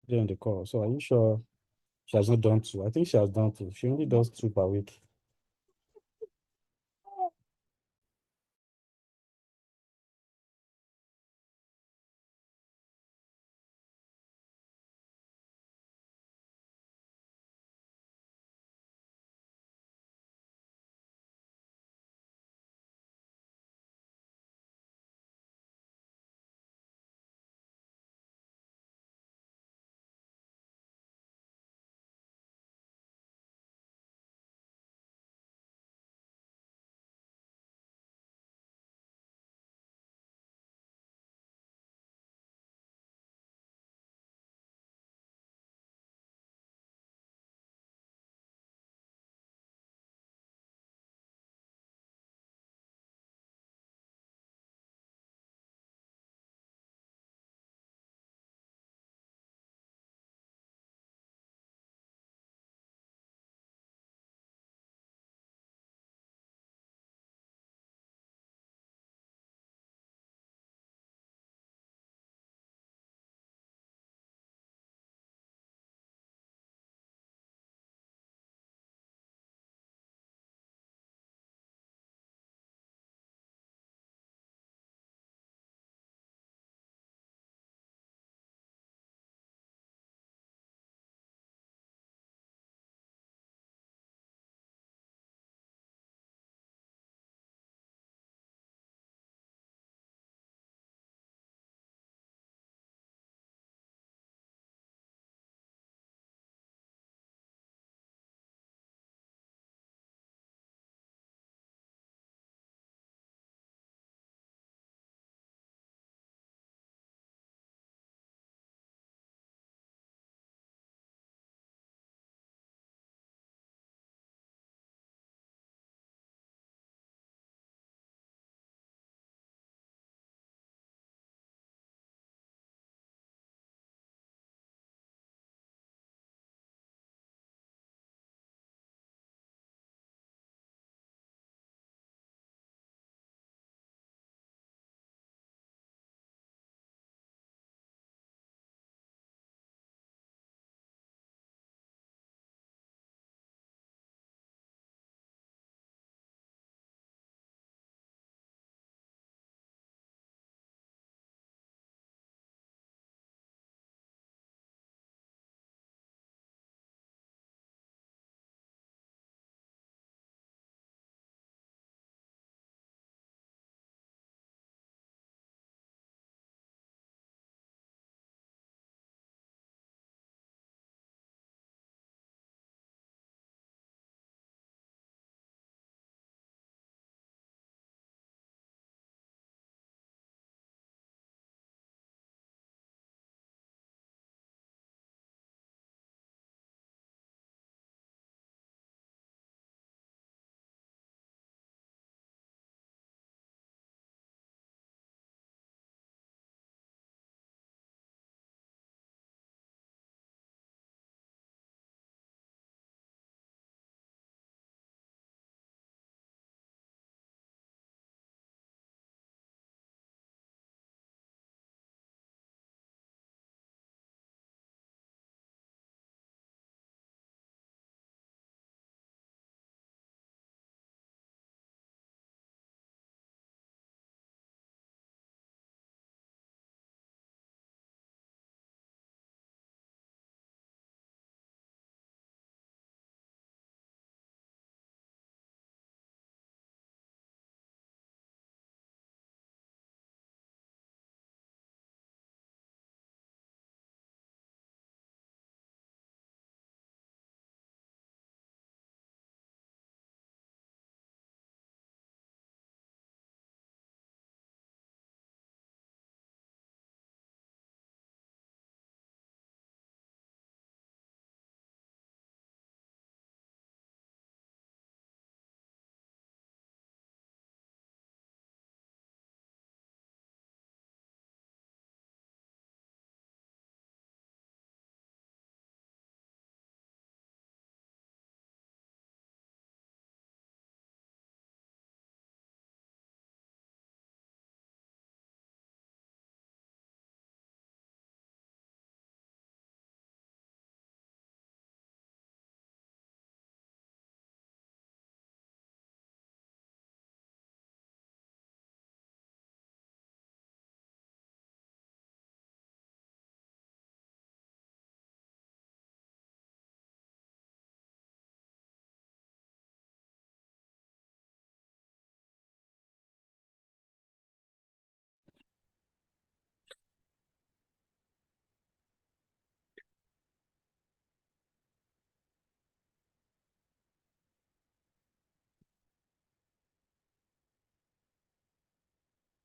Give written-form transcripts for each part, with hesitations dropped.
during the call. So are you sure she has not done two? I think she has done two. She only does two per week.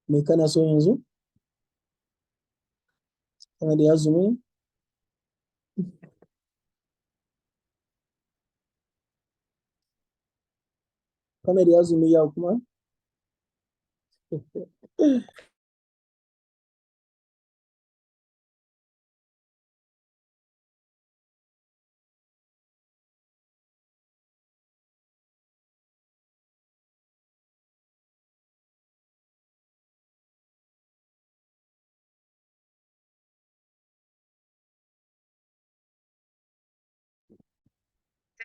Me kana so yanzu? Kana da azumi? Kana da azumi yau kuma?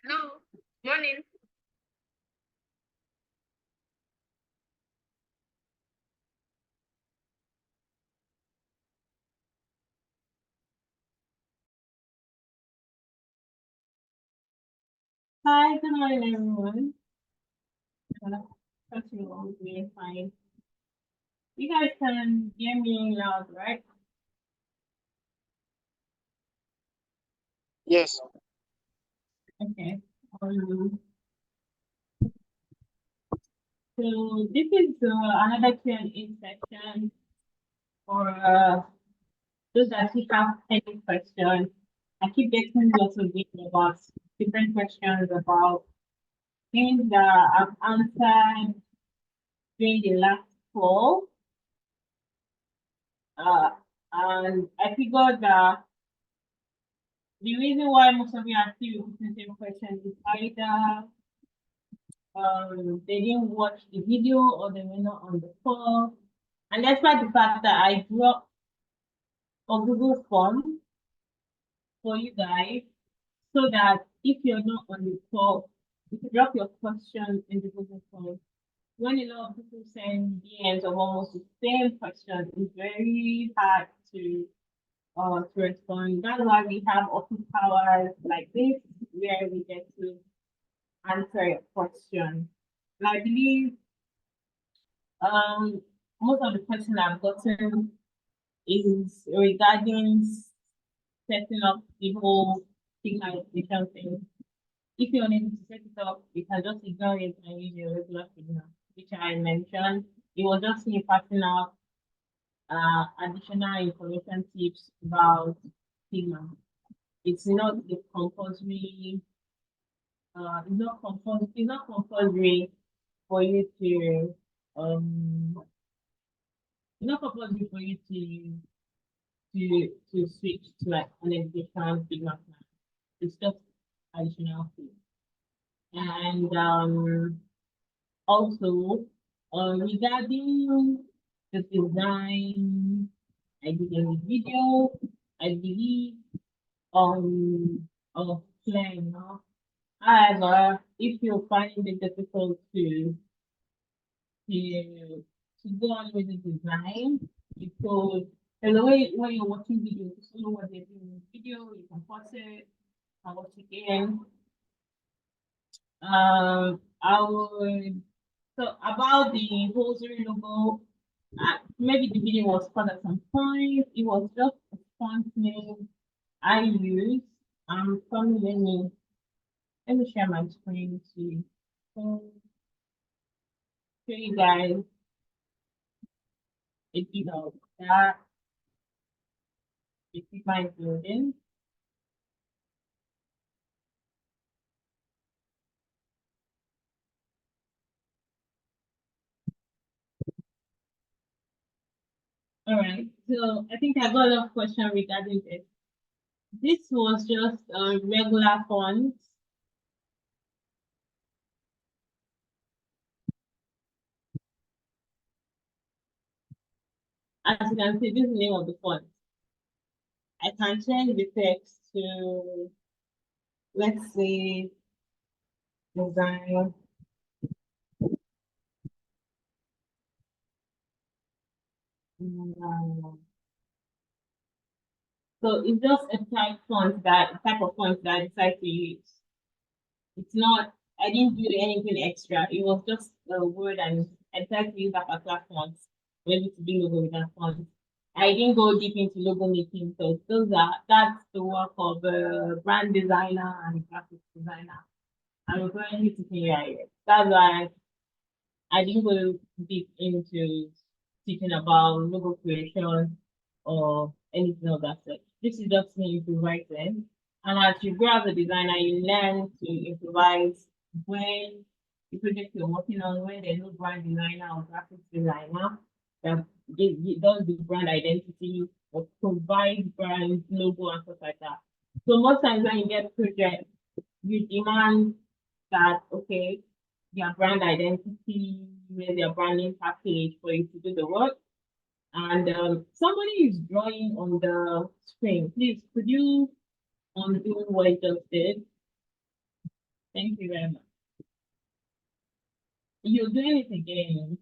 Hello, morning. Hi, good morning, everyone. Trust you all doing fine. You guys can hear me loud, right? Yes. Okay. So this is another Q&A section for those that keep have any questions. I keep getting lots of videos about different questions about things that I've answered during the last call. Uh, and I figured that the reason why most of you are still repeating the same question is either they didn't watch the video or they were not on the call. And despite the fact that I dropped a Google form for you guys so that if you're not on the call, you can drop your question in the Google form. When a lot of people send DMs of almost the same question, it's very hard to respond. That's why we have office hours like this where we get to answer your question. And I believe most of the questions I've gotten is regarding setting up the whole Figma education thing. If you're unable to set it up, you can just ignore it and use your regular Figma, which I mentioned. It was just me passing out additional information tips about Figma. It's not the compulsory it's not compulsory for you to it's not compulsory for you to switch to like an education Figma plan. It's just additional fee. And also regarding the design, I did a video, I believe, of playing. However, if you're finding it difficult to go on with the design, because there's a way when you're watching videos, you know what they're doing in the video, you can pause it and watch again. I would so about the whole Zuri logo, maybe the video was cut at some point. It was just a font name I used. Probably let me share my screen to show you guys a bit of that. If you find building. All right. So I think I got a lot of questions regarding this. This was just a regular font. As you can see, this is the name of the font. I can change the text to, let's say, design. So it's just a type of font that I decided to use. It's not, I didn't do anything extra. It was just a word and I decided to use that particular font, maybe to do logo with that font. I didn't go deep into logo making, so that's the work of a brand designer and graphic designer. I'm currently teaching AI. That's why I didn't go deep into teaching about logo creation or anything of that sort. This is just me improvising. And as you grow as a designer, you learn to improvise when the project you're working on, when there's no brand designer or graphics designer that does the brand identity or provide brand logo and stuff like that. So most times when you get projects, you demand that, okay, their brand identity, where their branding package for you to do the work. And somebody is drawing on the screen. Please, could you undo what I just did? Thank you very much. You're doing it again.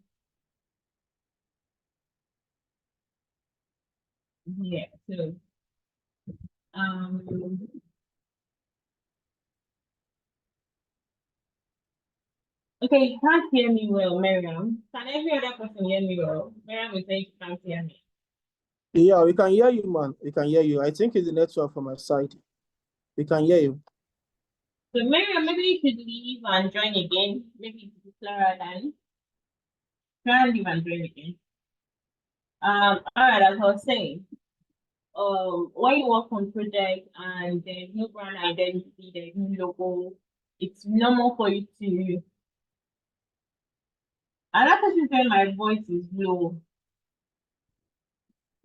Yeah, so okay, you can't hear me well, Miriam. Can every other person hear me well? Miriam is saying you can't hear me. Yeah, we can hear you, man. We can hear you. I think it's the network from my side. We can hear you. So Miriam, maybe you should leave and join again. Maybe it's clearer then. Try and leave and join again. All right, as I was saying, when you work on project and there's no brand identity, there's no logo, it's normal for you to. Another person saying my voice is low.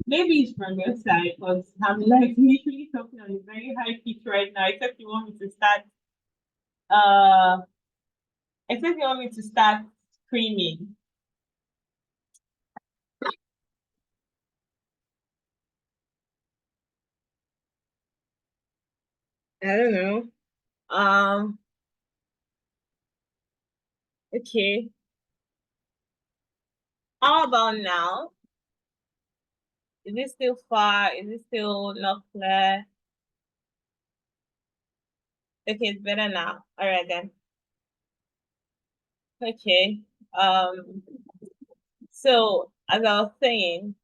Maybe it's from your side because I'm like literally talking on a very high pitch right now, except you want me to start screaming. I don't know. Okay. How about now? Is it still far? Is it still not clear? Okay, it's better now. All right then. Okay. So as I was saying,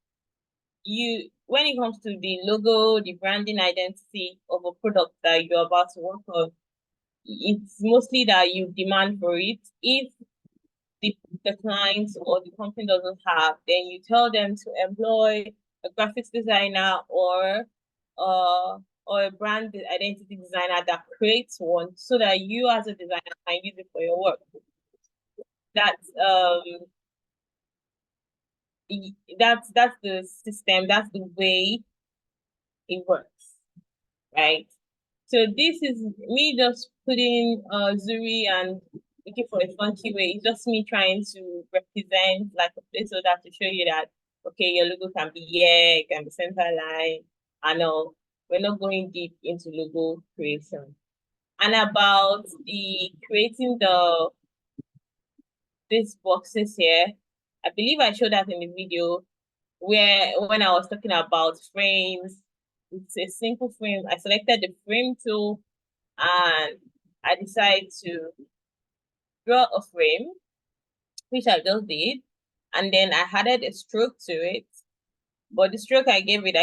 when it comes to the logo, the branding identity of a product that you're about to work on, it's mostly that you demand for it. If the client or the company doesn't have, then you tell them to employ a graphics designer or a brand identity designer that creates one so that you as a designer can use it for your work. That's the system, that's the way it works, right? So this is me just putting Zuri and looking for a funky way. It's just me trying to represent like a placeholder to show you that, okay, your logo can be here, it can be center line, and all. We're not going deep into logo creation. And about the creating these boxes here, I believe I showed that in the video when I was talking about frames. It's a simple frame. I selected the frame tool and I decided to draw a frame, which I just did. And then I added a stroke to it. But the stroke I gave it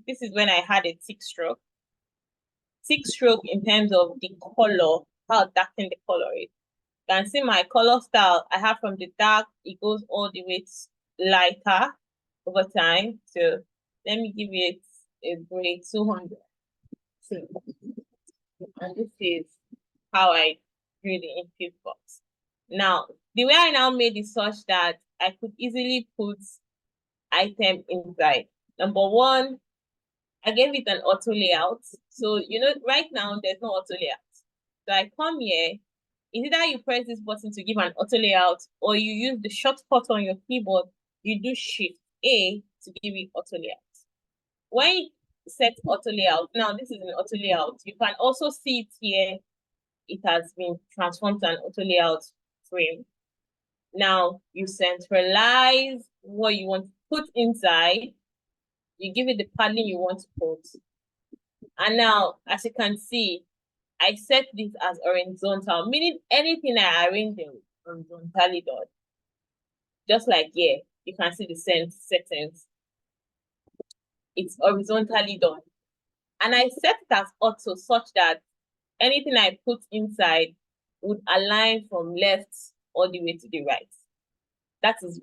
this is when I had a thick stroke. Thick stroke in terms of the color, how darkened the color is. You can see my color style. I have from the dark, it goes all the way to lighter over time. So let me give it a grade 200. So, and this is how I drew the input box. Now, the way I now made it such that I could easily put item inside. Number one, I gave it an auto layout. So, right now there's no auto layout. So I come here, it's either you press this button to give an auto layout or you use the shortcut on your keyboard, you do Shift A to give it auto layout. When you set auto layout, now this is an auto layout. You can also see it here. It has been transformed to an auto layout frame. Now you centralize what you want to put inside. You give it the padding you want to put. And now, as you can see, I set this as horizontal, meaning anything I arrange them horizontally done. Just like here, you can see the settings. It's horizontally done. And I set it as auto such that anything I put inside would align from left all the way to the right. That is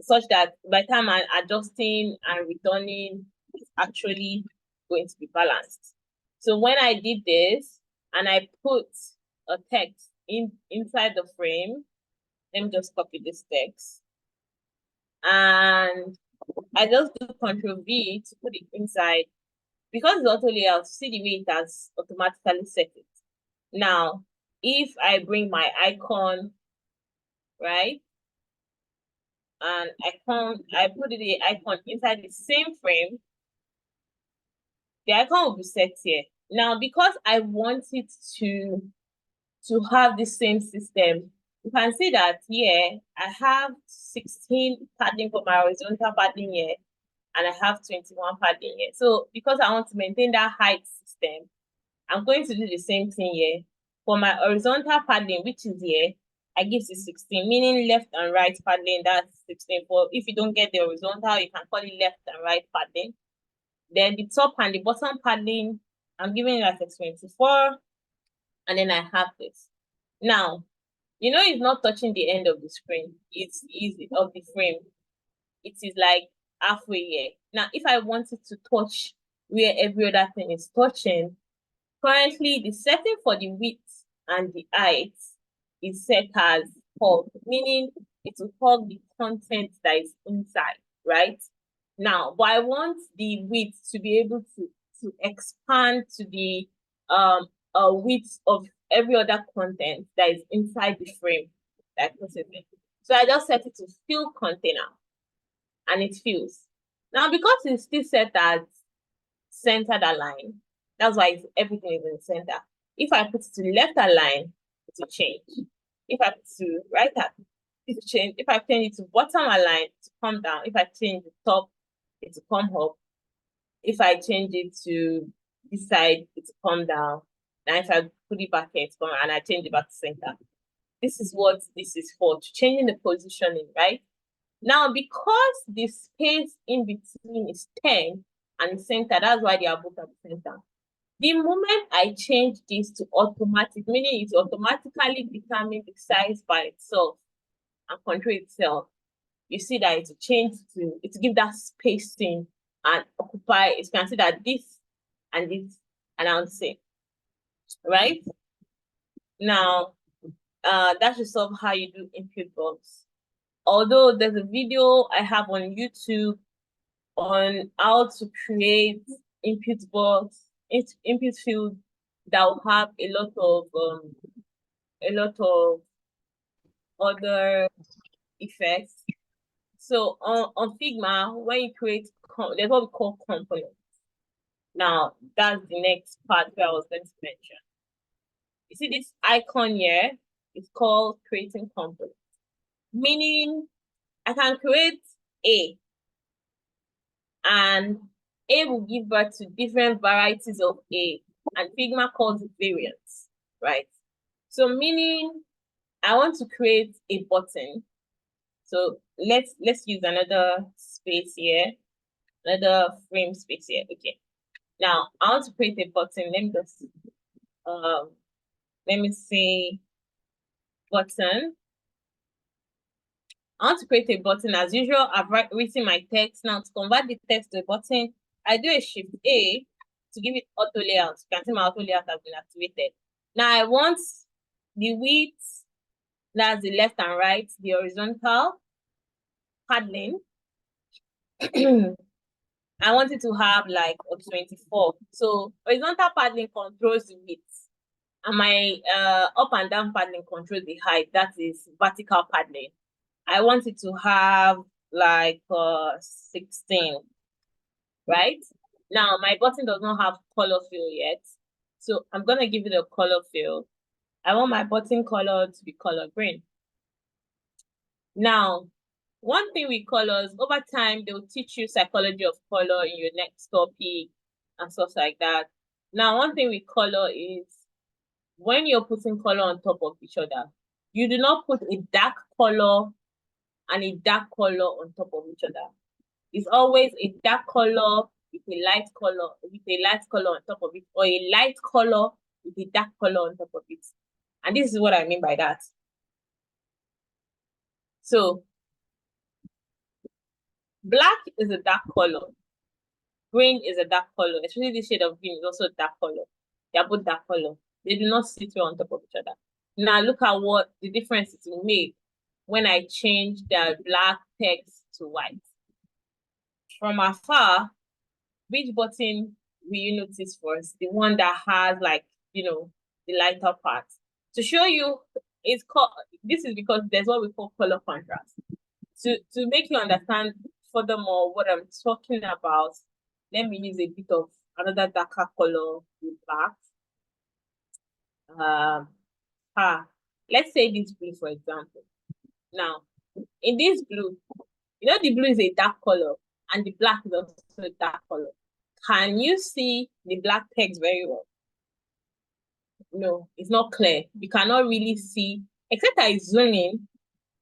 such that by the time I'm adjusting and returning, it's actually going to be balanced. So when I did this and I put a text inside the frame, let me just copy this text. And I just do Control V to put it inside. Because it's auto layout, see the way it has automatically set it. Now, if I bring my icon, right? And I put the icon inside the same frame, the icon will be set here. Now, because I want it to have the same system, you can see that here I have 16 padding for my horizontal padding here, and I have 21 padding here. So because I want to maintain that height system, I'm going to do the same thing here. For my horizontal padding, which is here, I give it 16, meaning left and right padding, that's 16. For if you don't get the horizontal, you can call it left and right padding. Then the top and the bottom padding, I'm giving it like a 24. And then I have this. Now, you know, it's not touching the end of the screen. It's easy of the frame. It is like halfway here. Now, if I wanted to touch where every other thing is touching, currently the setting for the width and the height is set as hug, meaning it will hug the content that is inside, right? Now, but I want the width to be able to expand to the width of every other content that is inside the frame that I put it in. So I just set it to fill container, and it fills. Now, because it's still set as centered align, that's why everything is in the center. If I put it to left align, it will change. If I put it to right align, it will change. If I change it to bottom align, it will come down. If I change the top, it will come up. If I change it to this side, it will come down. And if I put it back here, it's come, and I change it back to center. This is what this is for, to changing the positioning, right? Now, because the space in between is 10 and the center, that's why they are both at the center. The moment I change this to automatic, meaning it automatically determines the size by itself and control itself, you see that it will change to, it will give that spacing and occupy, you can see that this and this, and I'll say, right? Now, that should solve how you do input box. Although there's a video I have on YouTube on how to create input box, input field that will have a lot of other effects. So on Figma, when you create, there's what we call components. Now, that's the next part where I was going to mention. You see this icon here? It's called creating components. Meaning, I can create A, and A will give birth to different varieties of A, and Figma calls it variants, right? So meaning, I want to create a button. So let's use another space here, another frame space here. Okay. Now I want to create a button. Let me just let me say button. I want to create a button. As usual, I've written my text. Now to convert the text to a button, I do a Shift A to give it auto layout. You can see my auto layout has been activated. Now I want the width, that's the left and right, the horizontal padding. I want it to have like a 24. So horizontal padding controls the width, and my up and down padding controls the height. That is vertical padding. I want it to have like 16, right? Now my button does not have color fill yet, so I'm gonna give it a color fill. I want my button color to be color green. Now, one thing with colors, over time, they'll teach you psychology of color in your next topic and stuff like that. Now, one thing with color is when you're putting color on top of each other, you do not put a dark color and a dark color on top of each other. It's always a dark color with a light color, on top of it, or a light color with a dark color on top of it. And this is what I mean by that. So Black is a dark color. Green is a dark color. Especially this shade of green is also a dark color. They are both dark color. They do not sit well on top of each other. Now look at what the difference it will make when I change the black text to white. From afar, which button will you notice first? The one that has, like, you know, the lighter part. To show you, it's called, this is because there's what we call color contrast. To make you understand furthermore what I'm talking about, let me use a bit of another darker color with black. Let's say this blue, for example. Now, in this blue, you know, the blue is a dark color and the black is also a dark color. Can you see the black text very well? No, it's not clear. You cannot really see, except I zoom in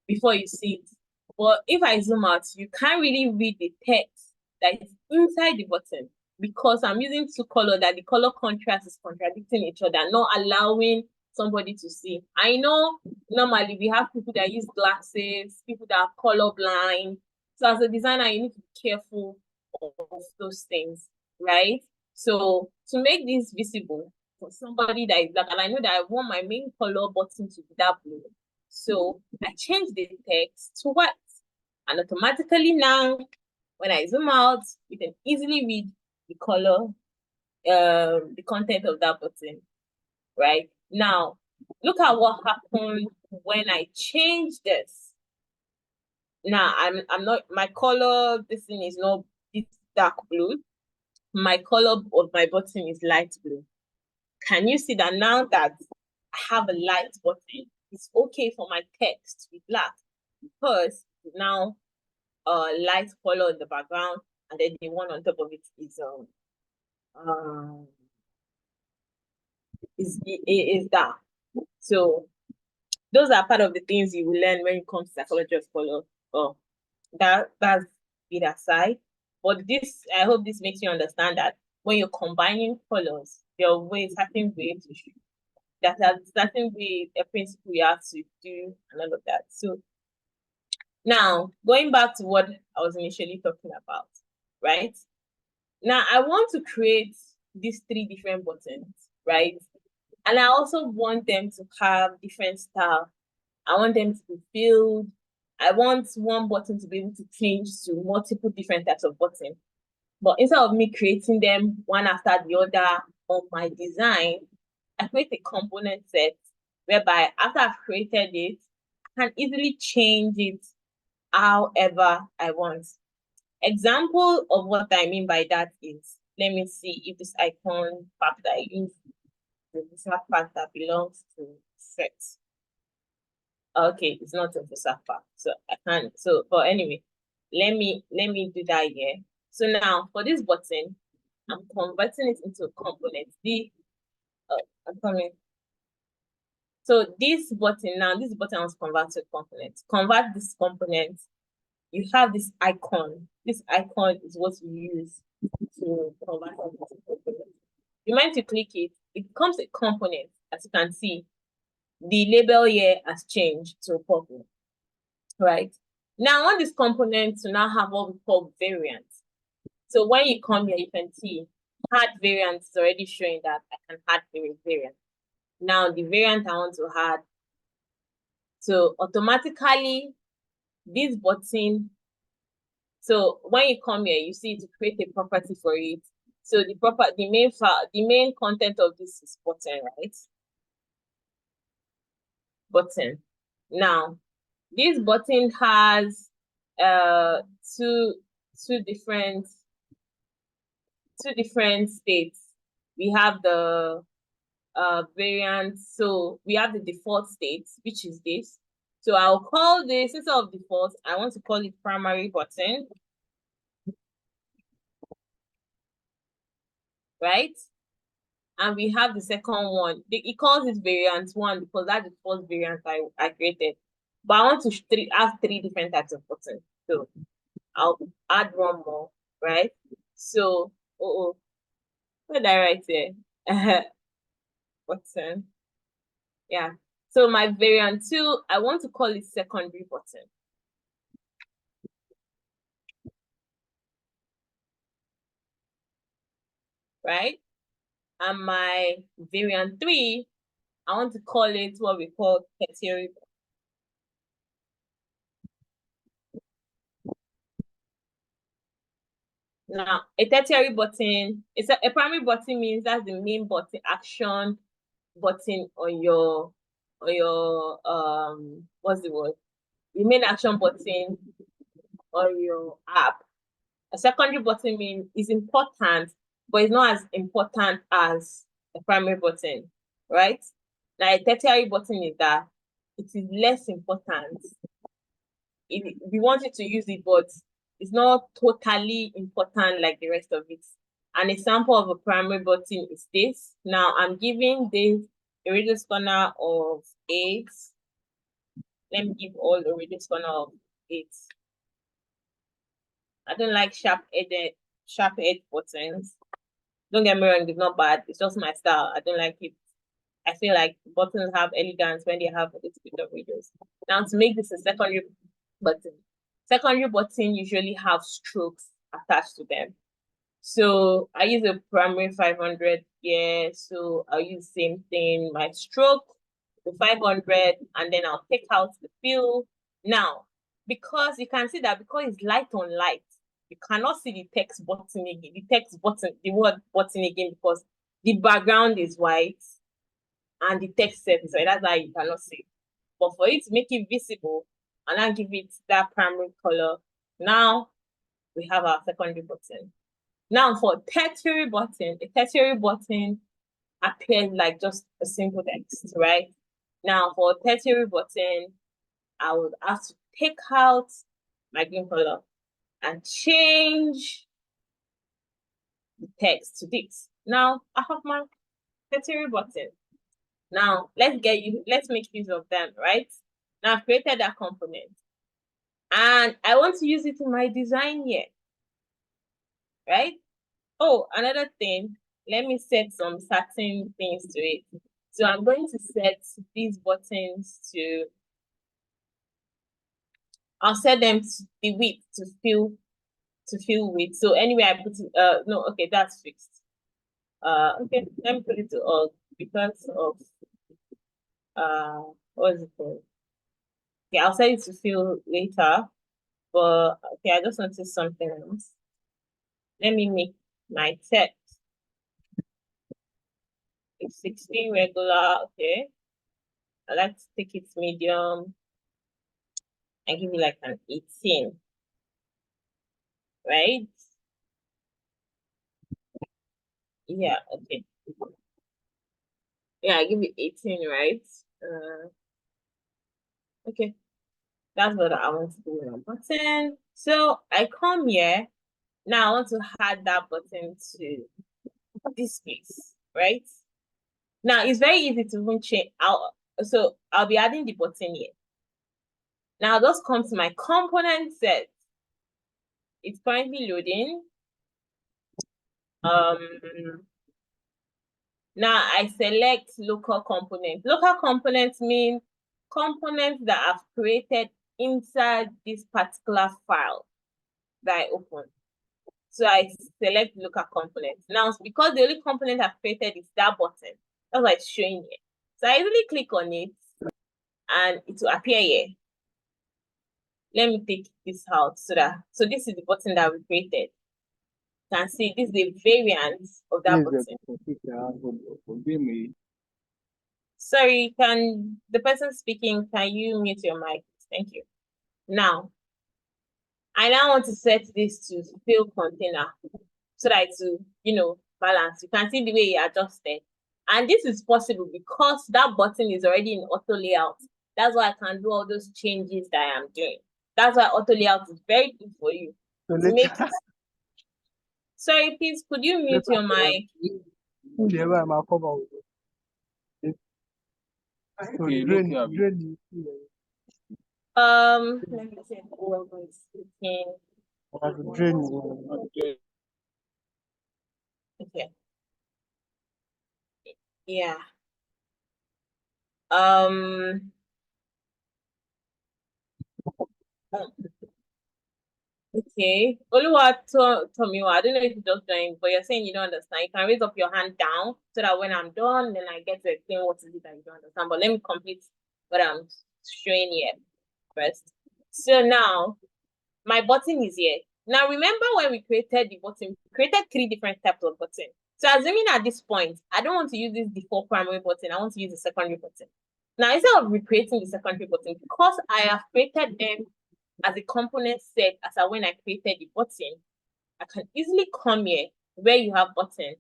before you see it. But if I zoom out, you can't really read the text that is inside the button because I'm using two colors that the color contrast is contradicting each other, not allowing somebody to see. I know normally we have people that use glasses, people that are colorblind. So as a designer, you need to be careful of those things, right? So to make this visible for somebody that is black, and I know that I want my main color button to be that blue. So I change the text to white. And automatically now, when I zoom out, you can easily read the color, the content of that button, right? Now, look at what happened when I change this. Now, I'm not, my color, this thing is not this dark blue. My color of my button is light blue. Can you see that now that I have a light button, it's okay for my text to be black because now light color in the background and then the one on top of it is dark. So those are part of the things you will learn when it comes to psychology of color. That's it aside. But this, I hope this makes you understand that when you're combining colors, there are ways, certain ways to shoot. That are certain way, a principle you have to do and all of that. So now going back to what I was initially talking about, right? Now I want to create these three different buttons, right? And I also want them to have different style. I want them to be filled. I want one button to be able to change to multiple different types of buttons. But instead of me creating them one after the other on my design, I create a component set whereby after I've created it, I can easily change it however I want. Example of what I mean by that is, let me see if this icon pack that I use is a pack that belongs to set. Okay, it's not a Fusa pack, so I can't. So, but anyway, let me do that here. So now for this button, I'm converting it into a component. I'm coming. So this button now, this button was converted to a component. Convert this component. You have this icon. This icon is what you use to convert it into a component. You mind to click it, it becomes a component. As you can see, the label here has changed to purple, right? Now I want this component to now have what we call variants. So when you come here, you can see add variants is already showing that I can add variant. Now the variant I want to add, so automatically this button, so when you come here, you see to create a property for it. So the main content of this is button, right? Button. Now this button has two different states. We have the variant. So we have the default state, which is this. So I'll call this, instead of default, I want to call it primary button. Right? And we have the second one. It calls it variant 1 because that's the first variant I created. But I want to have three different types of buttons. So I'll add one more, right? So, what did I write here? Button. Yeah. So my variant 2, I want to call it secondary button. right? And my variant 3, I want to call it what we call tertiary. Now, a tertiary button, a primary button means that's the main button, action button on your what's the word? The main action button on your app. A secondary button means is important, but it's not as important as a primary button, right? Now, a tertiary button is that it is less important. We want you to use it, but it's not totally important like the rest of it. An example of a primary button is this. Now, I'm giving this a radius corner of 8. Let me give all the radius corner of 8. I don't like sharp edge buttons. Don't get me wrong, it's not bad. It's just my style. I don't like it. I feel like buttons have elegance when they have a little bit of radius. Now, to make this a secondary button. Secondary button usually have strokes attached to them. So I use a primary 500 here. So I'll use the same thing, my stroke, the 500, and then I'll take out the fill. Now, because you can see that because it's light on light, you cannot see the text button again, the word button again, because the background is white and the text is white. That's why you cannot see. But for it to make it visible, and then give it that primary color, now we have our secondary button. Now for tertiary button, a tertiary button appears like just a simple text, right? Now for a tertiary button, I would have to take out my green color and change the text to this. Now I have my tertiary button. Now let's make use of them, right? Now I've created that component. And I want to use it in my design here, right? Oh, another thing, let me set some certain things to it. So I'm going to set these buttons to, I'll set them to the width to fill with. So anyway, I put it, no, okay, that's fixed. Okay, let me put it to all because of, what is it called? Okay, I'll set it to fill later, but okay, I just wanted something else. Let me make my text. It's 16 regular, okay. I like to take it medium and give it like an 18, right? Yeah, okay. Yeah, I give it 18, right? Okay, that's what I want to do with my button. So I come here. Now I want to add that button to this place, right? Now it's very easy to even change out. So I'll be adding the button here. Now just come to my component set. It's currently loading. Now I select local components. Local components mean components that I've created inside this particular file that I open. So I select local components. Now, because the only component I've created is that button, that's why it's showing here. So I easily click on it and it will appear here. Let me take this out so this is the button that we created. You can see this is the variant of that button. Sorry, can the person speaking, can you mute your mic? Thank you. Now, I now want to set this to fill container so that it's to, balance. You can see the way it adjusted. And this is possible because that button is already in auto layout. That's why I can do all those changes that I am doing. That's why auto layout is very good for you. To make it... Sorry, please, could you mute your mic? Let me see whoever is speaking. Okay. Yeah. Okay. Oluwa Tomiwa, I don't know if you just joined, but you're saying you don't understand. You can raise up your hand down so that when I'm done, then I get to explain what is it that you don't understand. But let me complete what I'm showing here first. So now my button is here. Now remember when we created the button, we created 3 different types of button. So assuming at this point, I don't want to use this default primary button, I want to use the secondary button. Now instead of recreating the secondary button, because I have created them as a component set as when I created the button, I can easily come here where you have button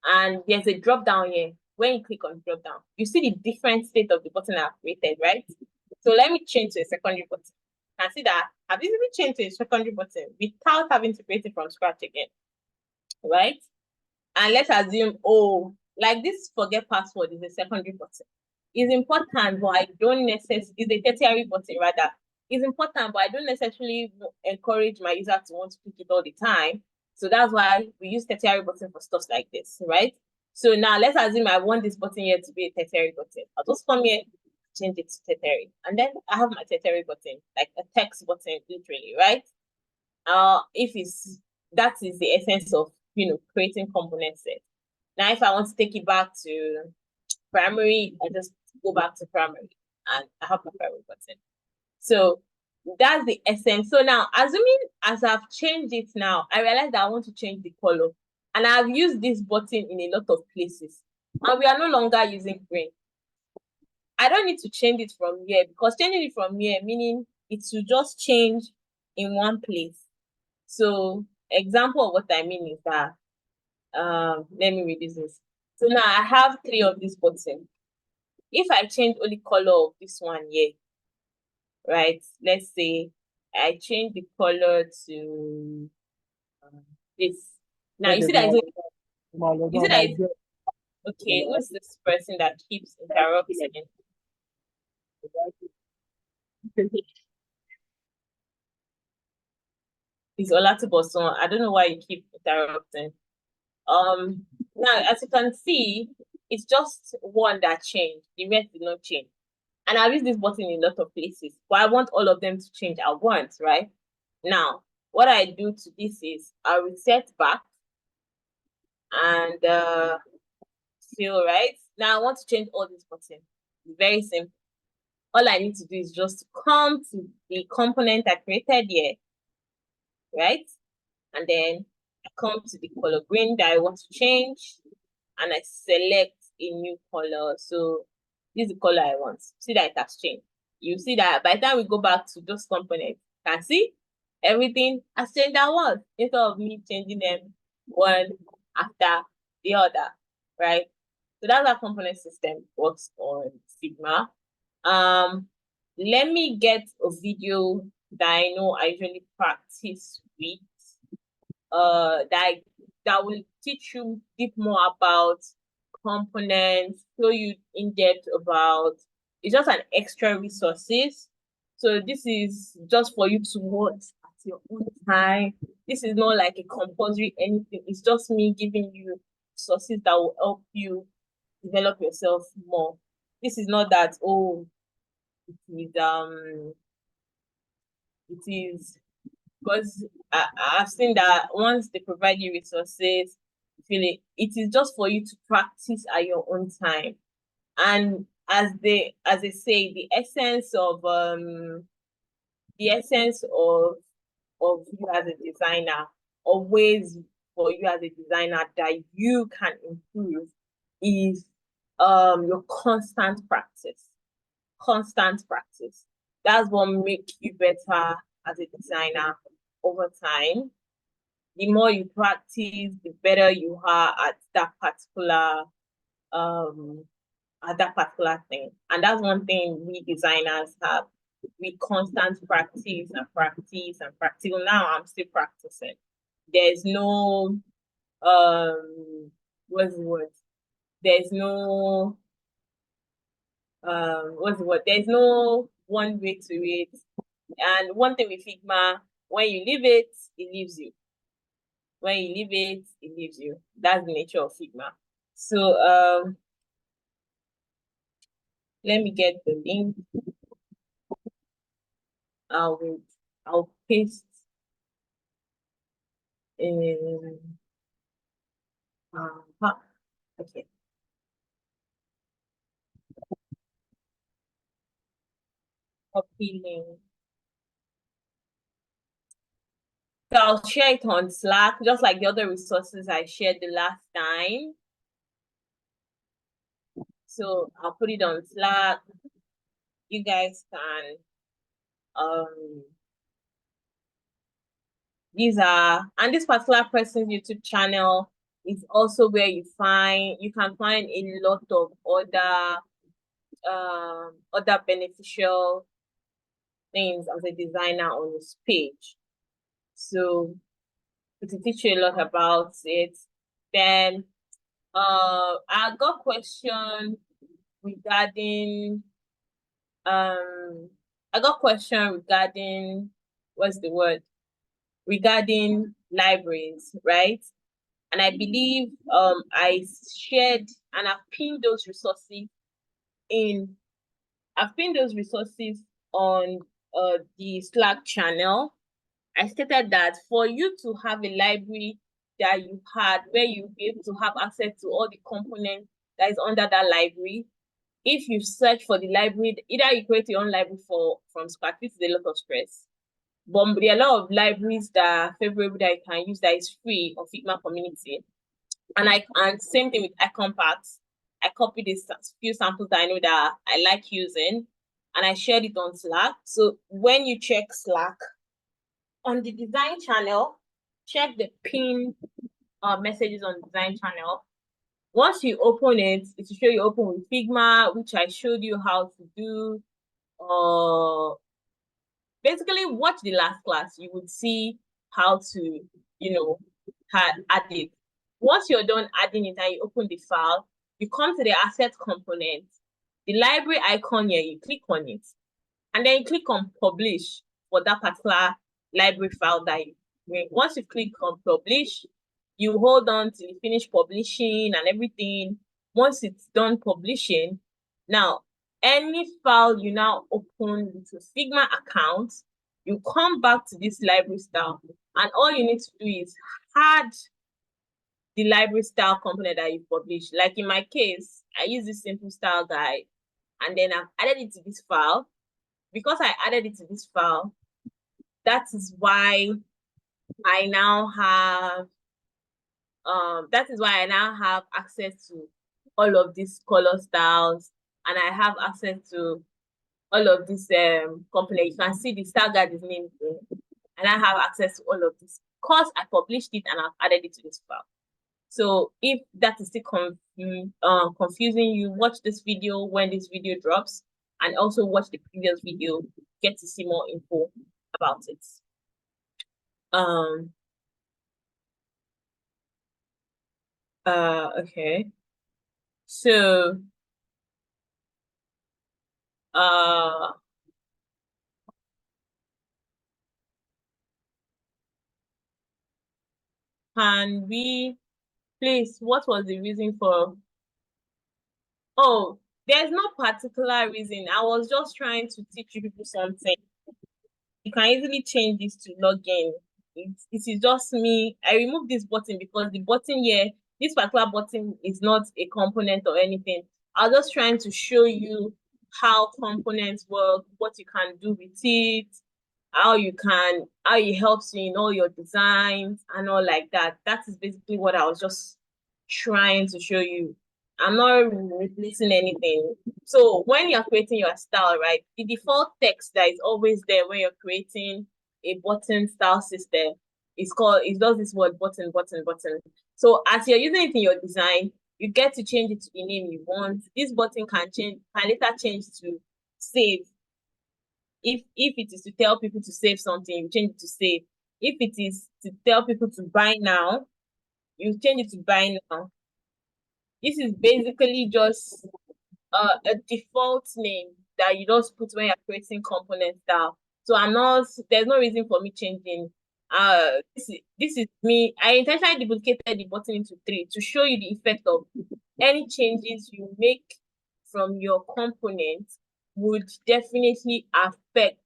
and there's a drop down here. When you click on drop down, you see the different state of the button I've created, right? So let me change to a secondary button. You can see that I've easily changed to a secondary button without having to create it from scratch again, right? And let's assume, oh, like this forget password is a secondary button. It's important, but I don't necessarily, it's a tertiary button rather. It's important, but I don't necessarily encourage my user to want to click it all the time. So that's why we use tertiary button for stuff like this, right? So now let's assume I want this button here to be a tertiary button. I'll just come here, change it to tertiary. And then I have my tertiary button, like a text button, literally, right? If it's, that is the essence of, creating component set. Now, if I want to take it back to primary, I just go back to primary and I have my primary button. So that's the essence. So now, assuming as I've changed it now, I realize that I want to change the color. And I've used this button in a lot of places. And we are no longer using green. I don't need to change it from here because changing it from here, meaning it will just change in one place. So example of what I mean is that, let me reduce this. So now I have 3 of these buttons. If I change only color of this one here, right? Let's say I change the color to this. Now you see that it's, okay, what's this person that keeps interrupting? It's Olatubosun. I don't know why you keep interrupting. Now as you can see, it's just one that changed. The rest did not change. And I've used this button in a lot of places, but I want all of them to change at once, right? Now, what I do to this is I reset back and feel right. Now I want to change all these buttons. It's very simple. All I need to do is just come to the component I created here, right? And then I come to the color green that I want to change and I select a new color. So this is the color I want. See that it has changed. You see that by the time we go back to those components, you can see everything has changed at once instead of me changing them one after the other, right? So that's how component system works on Figma. Let me get a video that I know I usually practice with, that will teach you deep more about components, show you in depth about, it's just an extra resources. So this is just for you to watch at your own time. This is not like a compulsory anything. It's just me giving you sources that will help you develop yourself more. This is not that, oh, it is because I've seen that once they provide you resources, it is just for you to practice at your own time. And as they say, the essence of you as a designer, or ways for you as a designer that you can improve, is your constant practice. Constant practice. That's what makes you better as a designer over time. The more you practice, the better you are at that particular thing. And that's one thing we designers have. We constant practice and practice and practice. Now I'm still practicing. There's no what's the word? There's no what's the word? There's no one way to it. And one thing with Figma, when you leave it, it leaves you. When you leave it, it leaves you. That's the nature of Figma. So let me get the link. I'll paste Okay. Appealing. So I'll share it on Slack, just like the other resources I shared the last time. So I'll put it on Slack. You guys can and this particular person's YouTube channel is also where you can find a lot of other beneficial things as a designer on this page. So it will teach you a lot about it. Then I got question regarding what's the word? Regarding libraries, right? And I believe I shared and I've pinned those resources on the Slack channel. I stated that for you to have a library that you had where you'll be able to have access to all the components that is under that library, if you search for the library, either you create your own library from scratch, which is a lot of stress. But there are a lot of libraries that are favorable that you can use that is free on Figma community. And same thing with icon packs. I copied these few samples that I know that I like using, and I shared it on Slack. So when you check Slack on the design channel, check the pin messages on the design channel. Once you open it, it will show you open with Figma, which I showed you how to do. Basically, watch the last class. You would see how to, add it. Once you're done adding it and you open the file, you come to the asset component. The library icon here, you click on it. And then you click on publish for that particular library file that you make. Once you click on publish, you hold on till you finish publishing and everything. Once it's done publishing, now any file you now open with a Figma account, you come back to this library style, and all you need to do is add the library style component that you publish. Like in my case, I use this simple style guide, and then I've added it to this file. Because I added it to this file, that is why I now have access to all of these color styles, and I have access to all of this component. You can see the style guide is named there, and I have access to all of this because I published it and I've added it to this file. So if that is still confusing you, watch this video when this video drops, and also watch the previous video, get to see more info about it. Okay. So can we please, what was the reason for? Oh, there's no particular reason. I was just trying to teach you people something. You can easily change this to login. It is just me. I removed this button because the button here, this particular button is not a component or anything. I was just trying to show you how components work, what you can do with it, how it helps you in all your designs and all like that. That is basically what I was just trying to show you. I'm not replacing anything. So when you're creating your style, right, the default text that is always there when you're creating a button style system it does this word button, button, button. So as you're using it in your design, you get to change it to the name you want. This button can later change to save. If it is to tell people to save something, you change it to save. If it is to tell people to buy now, you change it to buy now. This is basically just a default name that you just put when you're creating component style. So there's no reason for me changing. This is me. I intentionally duplicated the button into 3 to show you the effect of any changes you make from your component would definitely affect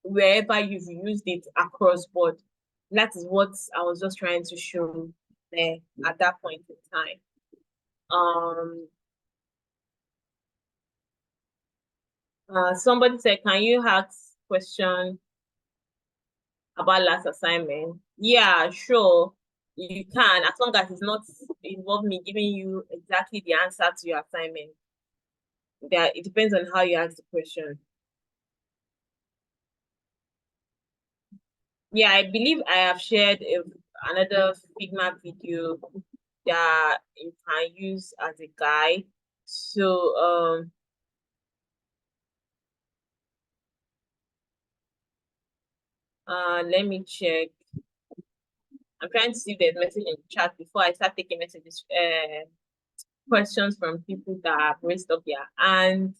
wherever you've used it across board. That is what I was just trying to show there at that point in time. Somebody said, can you ask question about last assignment? Yeah, sure, you can, as long as it's not involve me giving you exactly the answer to your assignment. It depends on how you ask the question. Yeah, I believe I have shared another Figma video that you can use as a guide. So let me check. I'm trying to see if there's message in the chat before I start taking messages, questions from people that have raised up their hand.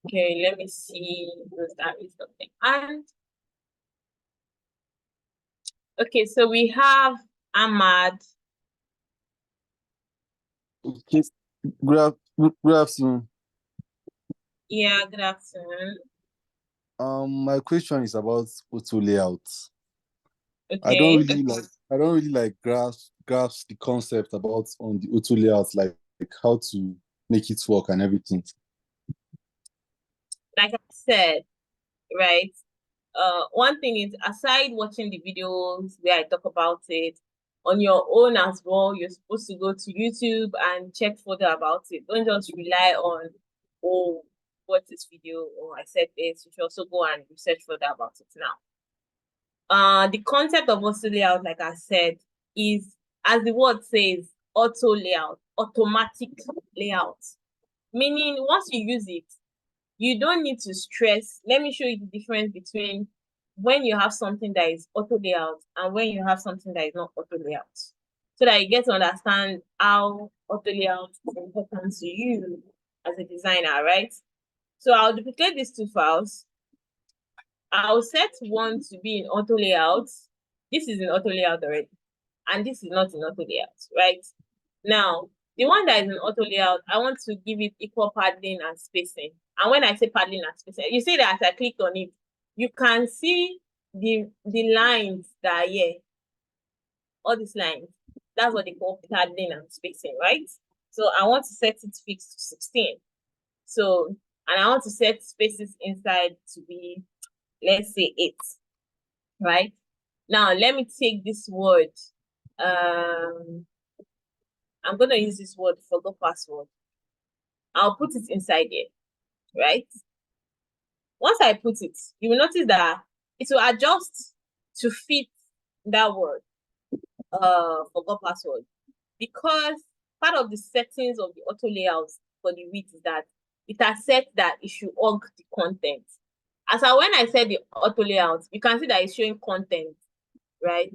Okay, let me see those that raised up their hand. Okay, so we have Ahmad. Okay. Good afternoon. Yeah, good afternoon. My question is about auto layout. Okay. I don't really like grasp the concept about on the auto layout, like how to make it work and everything. Like I said, right? One thing is, aside watching the videos where I talk about it on your own as well, you're supposed to go to YouTube and check further about it. Don't just rely on, oh, what's this video? Oh, I said this. You should also go and research further about it now. The concept of auto layout, like I said, is, as the word says, auto layout, automatic layout. Meaning, once you use it, you don't need to stress. Let me show you the difference between when you have something that is auto layout and when you have something that is not auto layout, so that you get to understand how auto layout is important to you as a designer, right? So I'll duplicate these two files. I'll set one to be in auto layout. This is in auto layout already, and this is not in auto layout, right? Now, the one that is in auto layout, I want to give it equal padding and spacing. And when I say padding and spacing, you see that as I clicked on it, you can see the lines that are here. All these lines. That's what they call padding and spacing, right? So I want to set it fixed to 16. So, and I want to set spaces inside to be, let's say 8, right? Now, let me take this word. I'm going to use this word, forgot password. I'll put it inside here, right? Once I put it, you will notice that it will adjust to fit that word, forgot password, because part of the settings of the auto layout for the width is that it has set that it should hug the content. As when I said the auto layout, you can see that it's showing content, right?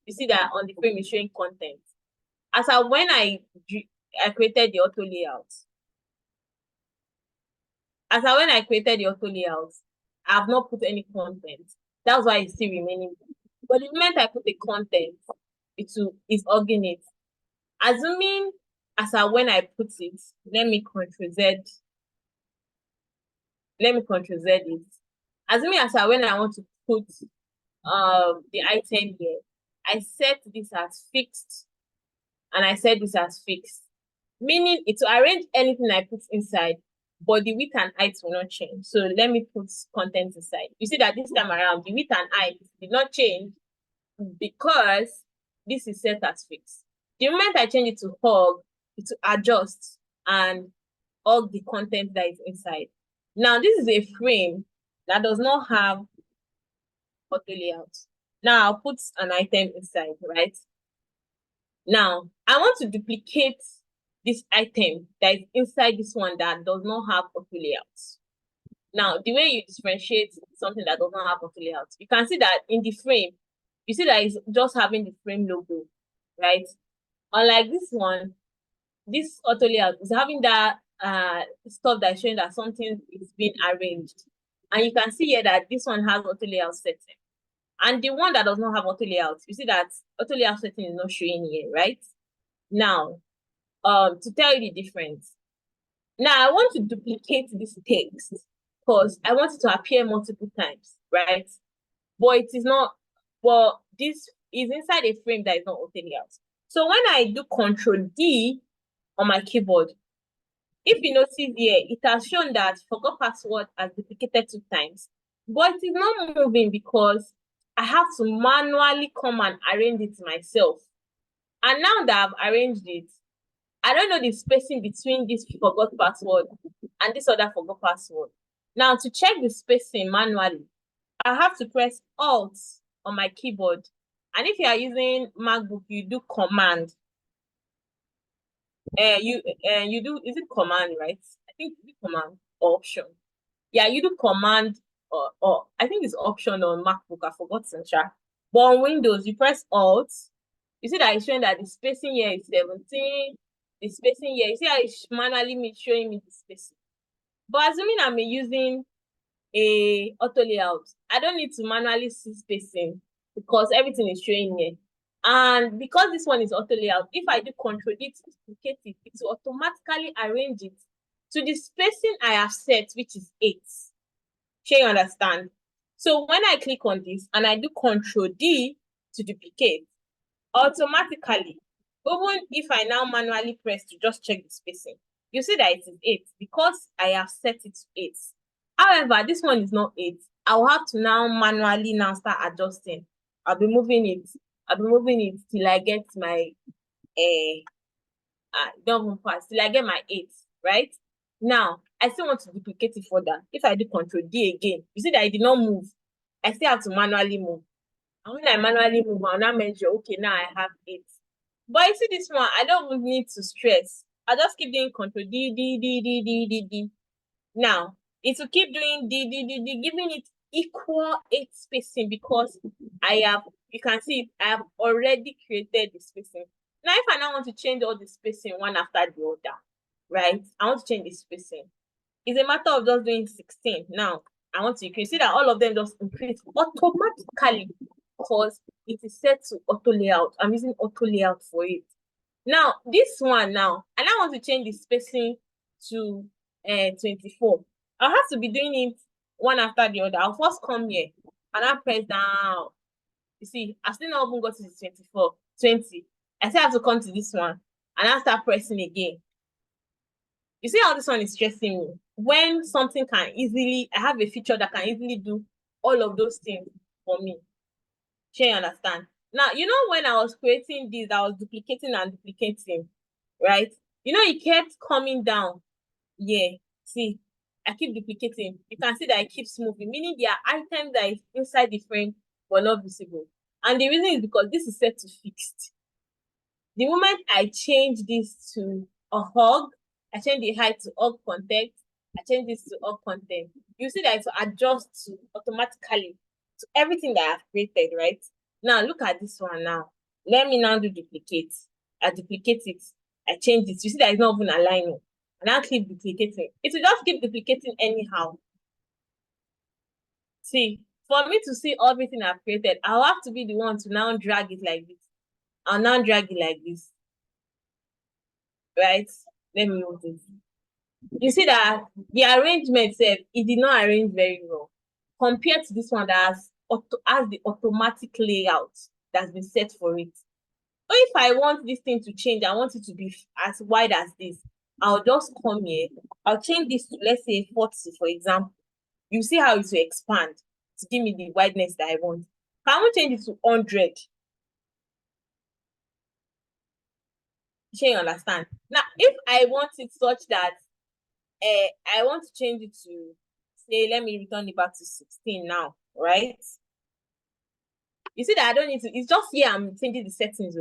You see that on the frame it's showing content. As when I created the auto layout, when I created the auto layout, I have not put any content. That's why it's still remaining. But the moment I put the content, it's hugging it. Assuming as when I put it, let me Ctrl Z it. Assuming as when I want to put the item here, I set this as fixed, and I set this as fixed, meaning it will arrange anything I put inside, but the width and height will not change. So let me put content inside. You see that this time around, the width and height did not change because this is set as fixed. The moment I change it to hug, it will adjust and hug the content that is inside. Now, this is a frame that does not have auto layout. Now, I'll put an item inside, right? Now, I want to duplicate this item that is inside this one that does not have auto layout. Now, the way you differentiate something that does not have auto layout, you can see that in the frame, you see that it's just having the frame logo, right? Unlike this one, this auto layout is having that stuff that's showing that something is being arranged. And you can see here that this one has auto layout setting. And the one that does not have auto layout, you see that auto layout setting is not showing here, right? Now, to tell you the difference. Now, I want to duplicate this text because I want it to appear multiple times, right? But it is not, well, this is inside a frame that is not auto layout. So when I do Control D on my keyboard, if you notice here, it has shown that forgot password has duplicated 2 times, but it is not moving because I have to manually come and arrange it myself. And now that I've arranged it, I don't know the spacing between this forgot password and this other forgot password. Now, to check the spacing manually, I have to press Alt on my keyboard. And if you are using MacBook, you do Command. You do, is it Command, right? I think it's Command or Option. Yeah, you do Command or I think it's Option on MacBook. I forgot to check. But on Windows, you press Alt. You see that it's showing that the spacing here is 17. The spacing here, you see how it's manually showing me the spacing. But assuming I'm using a auto layout, I don't need to manually see spacing because everything is showing here. And because this one is auto layout, if I do Control D to duplicate it, it will automatically arrange it to the spacing I have set, which is 8. Sure, you understand? So when I click on this and I do Control D to duplicate, automatically, even if I now manually press to just check the spacing, you see that it is 8 because I have set it to 8. However, this one is not 8. I'll have to now manually now start adjusting. I'll be moving it till I get my don't even pass till I get my 8, right? Now I still want to duplicate it further. If I do Control D again, you see that it did not move. I still have to manually move. And when I manually move, I'll now measure, okay, now I have 8. But you see this one, I don't need to stress. I just keep doing Control D, D, D, D, D, D, D. Now, it will keep doing D, D, D, D, giving it equal 8 spacing because you can see, I have already created the spacing. Now, if I now want to change all the spacing one after the other, right? I want to change the spacing. It's a matter of just doing 16. Now, I want to increase. See that all of them just increase automatically because it is set to auto layout. I'm using auto layout for it. Now, this one now, and I want to change the spacing to 24. I'll have to be doing it one after the other. I'll first come here and I'll press down. You see, I still not even got to the 24, 20. I still have to come to this one and I'll start pressing again. You see how this one is stressing me? When something can easily, I have a feature that can easily do all of those things for me. Sure, you understand? Now, you know, when I was creating this, I was duplicating and duplicating, right? You know, it kept coming down. Yeah, see, I keep duplicating. You can see that it keeps moving, meaning there are items that is inside the frame but not visible. And the reason is because this is set to fixed. The moment I change this to a hug, I change the height to hug content, I change this to hug content, you see that it will adjust to automatically to everything that I've created, right? Now look at this one now. Let me now do duplicate. I duplicate it. I change it. You see that it's not even aligning. And I'll keep duplicating. It will just keep duplicating anyhow. See, for me to see everything I've created, I'll have to be the one to now drag it like this. I'll now drag it like this. Right? Let me move this. You see that the arrangement itself, it did not arrange very well compared to this one that has the automatic layout that's been set for it. So if I want this thing to change, I want it to be as wide as this. I'll just come here. I'll change this to, let's say, 40, for example. You see how it will expand to give me the wideness that I want. I want to change it to 100. You understand? Now, if I want it such that I want to change it to, say, let me return it back to 16 now, right? You see that I don't need to, it's just here I'm changing the settings.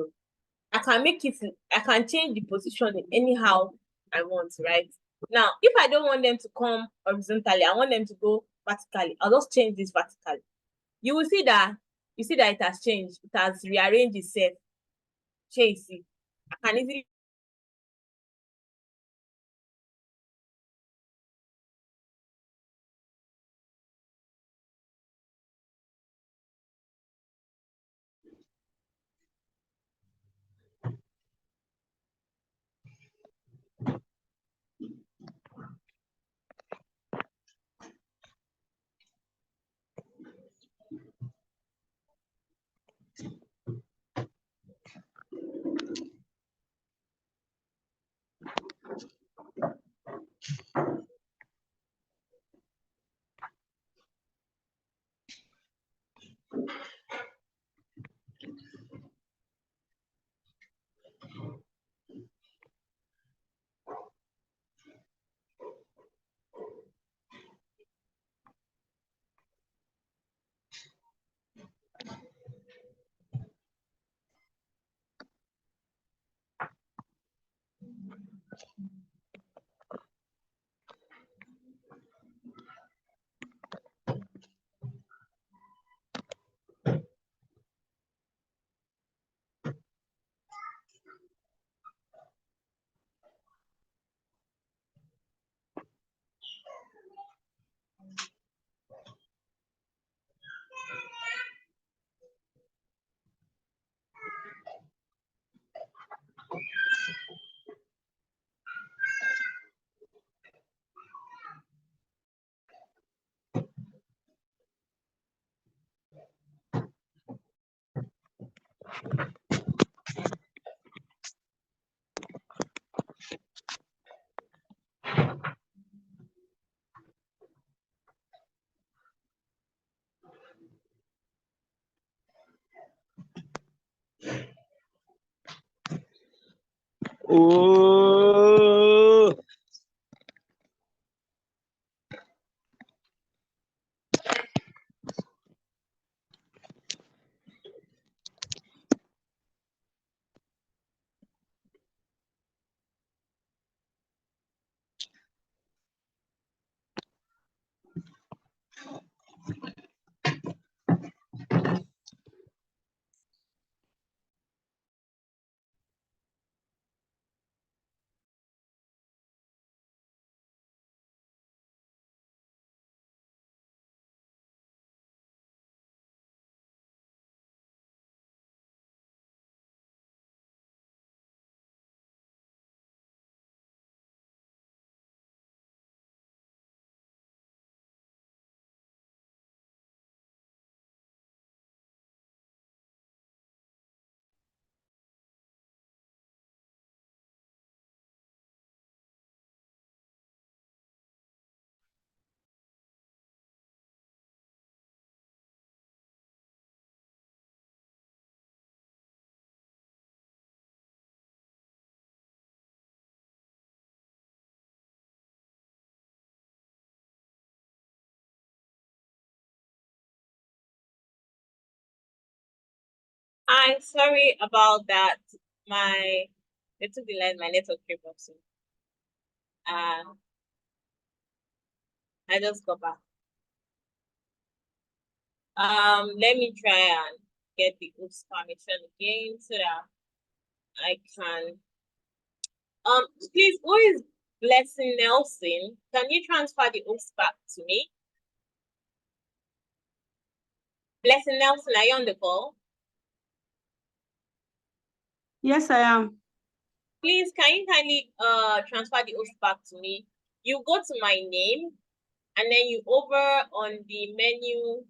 I can make it, I can change the position anyhow I want, right? Now, if I don't want them to come horizontally, I want them to go vertically, I'll just change this vertically. You will see that, it has changed. It has rearranged itself. See, I can easily Oh. I'm sorry about that. It took the line, my network came up soon. I just got back. Let me try and get the host permission again so that I can. Please, who is Blessing Nelson? Can you transfer the host back to me? Blessing Nelson, are you on the call? Yes, I am. Please, can you kindly transfer the host back to me? You go to my name, and then you over on the menu.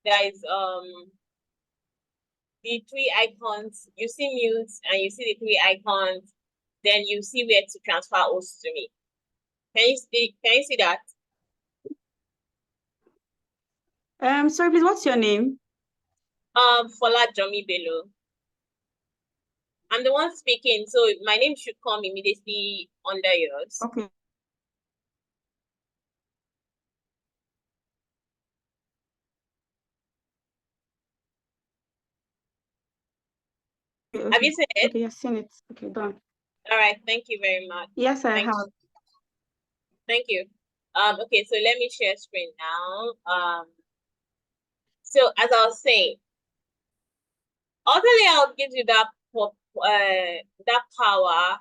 There is the three icons. You see mute, and you see the three icons. Then you see where to transfer host to me. Can you see? Can you see that? Sorry, please, what's your name? Fola Jomi Bello. I'm the one speaking, so my name should come immediately under yours. Okay. Okay, Have you seen it? Okay, I've seen it. Okay, done. All right, thank you very much. Yes, I Thank have. you. Thank you. Okay, so let me share screen now. So as I was saying, auto layout gives you that power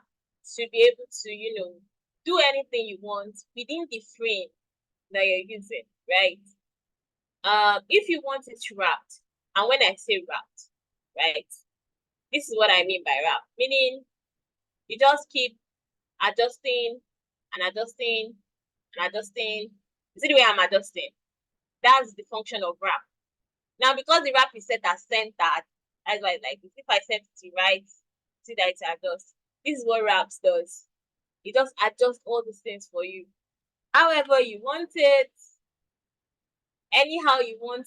to be able to, do anything you want within the frame that you're using, right? If you want it wrapped, and when I say wrapped, right, this is what I mean by wrap, meaning you just keep adjusting and adjusting and adjusting. You see the way I'm adjusting? That's the function of wrap. Now, because the wrap is set as centered, that's why it's like this. If I set it to right, see that it adjusts. This is what wraps does. It just adjusts all these things for you. However you want it, anyhow you want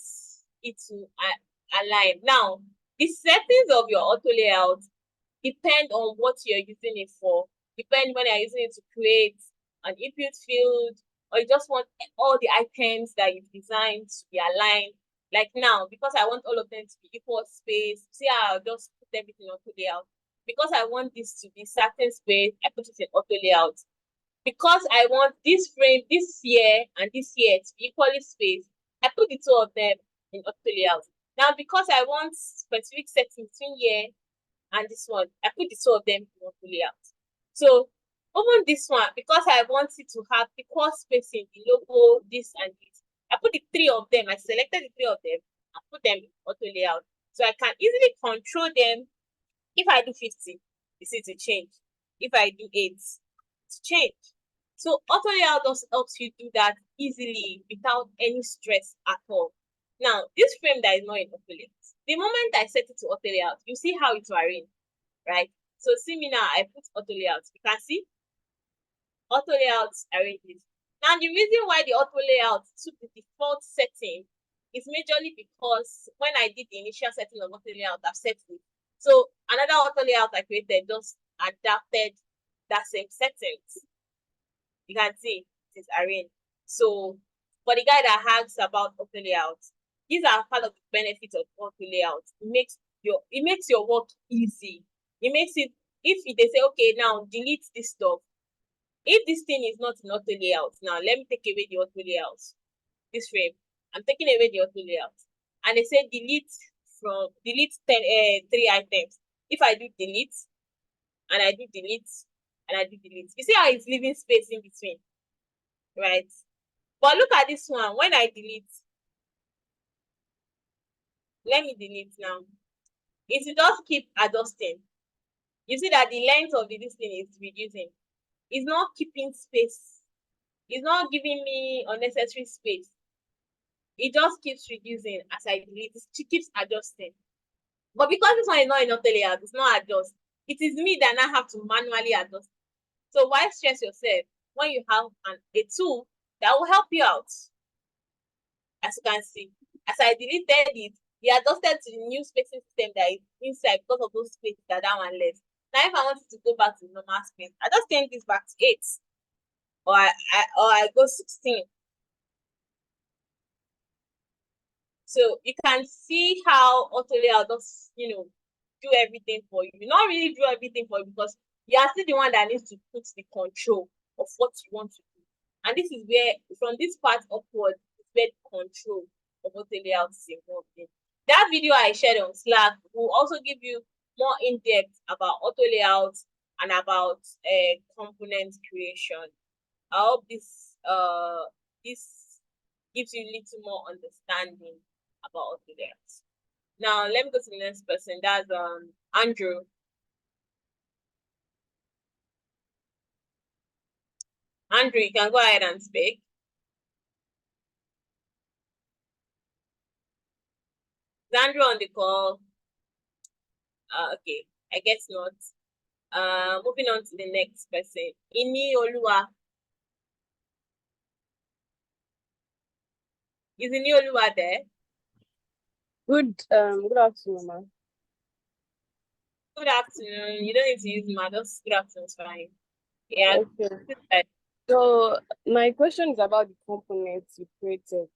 it to align. Now, the settings of your auto layout depend on what you're using it for. Depend when you're using it to create an input field, or you just want all the items that you've designed to be aligned. Like now, because I want all of them to be equal space, see how I'll just put everything on auto layout. Because I want this to be certain space, I put it in auto layout. Because I want this frame, this here, and this here to be equally spaced, I put the two of them in auto layout. Now, because I want specific setting between here and this one, I put the two of them in auto layout. So even this one, because I want it to have equal spacing, the logo, this and this, I put the three of them, I selected the three of them, I put them in auto layout. So I can easily control them. If I do 50, you see to change. If I do 8, to change. So auto layout also helps you do that easily without any stress at all. Now, this frame that is not in auto layout, the moment I set it to auto layout, you see how it's arranged, right? So see me now, I put auto layout. You can see auto layout arranges. Now, the reason why the auto layout took the default setting is majorly because when I did the initial setting of auto layout, I've set it. So another auto layout I created just adapted that same settings. You can see it is arranged. So for the guy that asks about auto layout, these are part of the benefits of auto layout. It makes your work easy. It makes it, if they say, okay, now delete this stuff. If this thing is not in auto layout, now let me take away the auto layout. This frame, I'm taking away the auto layout. And they say delete 3 items. If I do delete, and I do delete, and I do delete, you see how it's leaving space in between, right? But look at this one. When I delete, let me delete now. It will just keep adjusting. You see that the length of this thing is reducing. It's not keeping space. It's not giving me unnecessary space. It just keeps reducing as I delete. It keeps adjusting. But because this one is not in auto layout, it's not adjust. It is me that now have to manually adjust. So why stress yourself when you have a tool that will help you out? As you can see, as I deleted it, it adjusted to the new spacing system that is inside because of those spaces that one left. Now, if I wanted to go back to normal space, I just change this back to 8, or I go 16. So you can see how auto layout does, do everything for you. Not really do everything for you because you are still the one that needs to put the control of what you want to do. And this is where, from this part upward, is where the control of auto layout is involved in. That video I shared on Slack will also give you more in-depth about auto layout and about component creation. I hope this gives you a little more understanding about auto layout. Now let me go to the next person. That's Andrew. Andrew, you can go ahead and speak. Is Andrew on the call? Okay, I guess not. Moving on to the next person. Ini Oluwa. Is Ini Oluwa there? Good afternoon, ma'am. Good afternoon. You don't need to use ma, just good afternoon is fine. Yeah. Okay. So my question is about the components you created.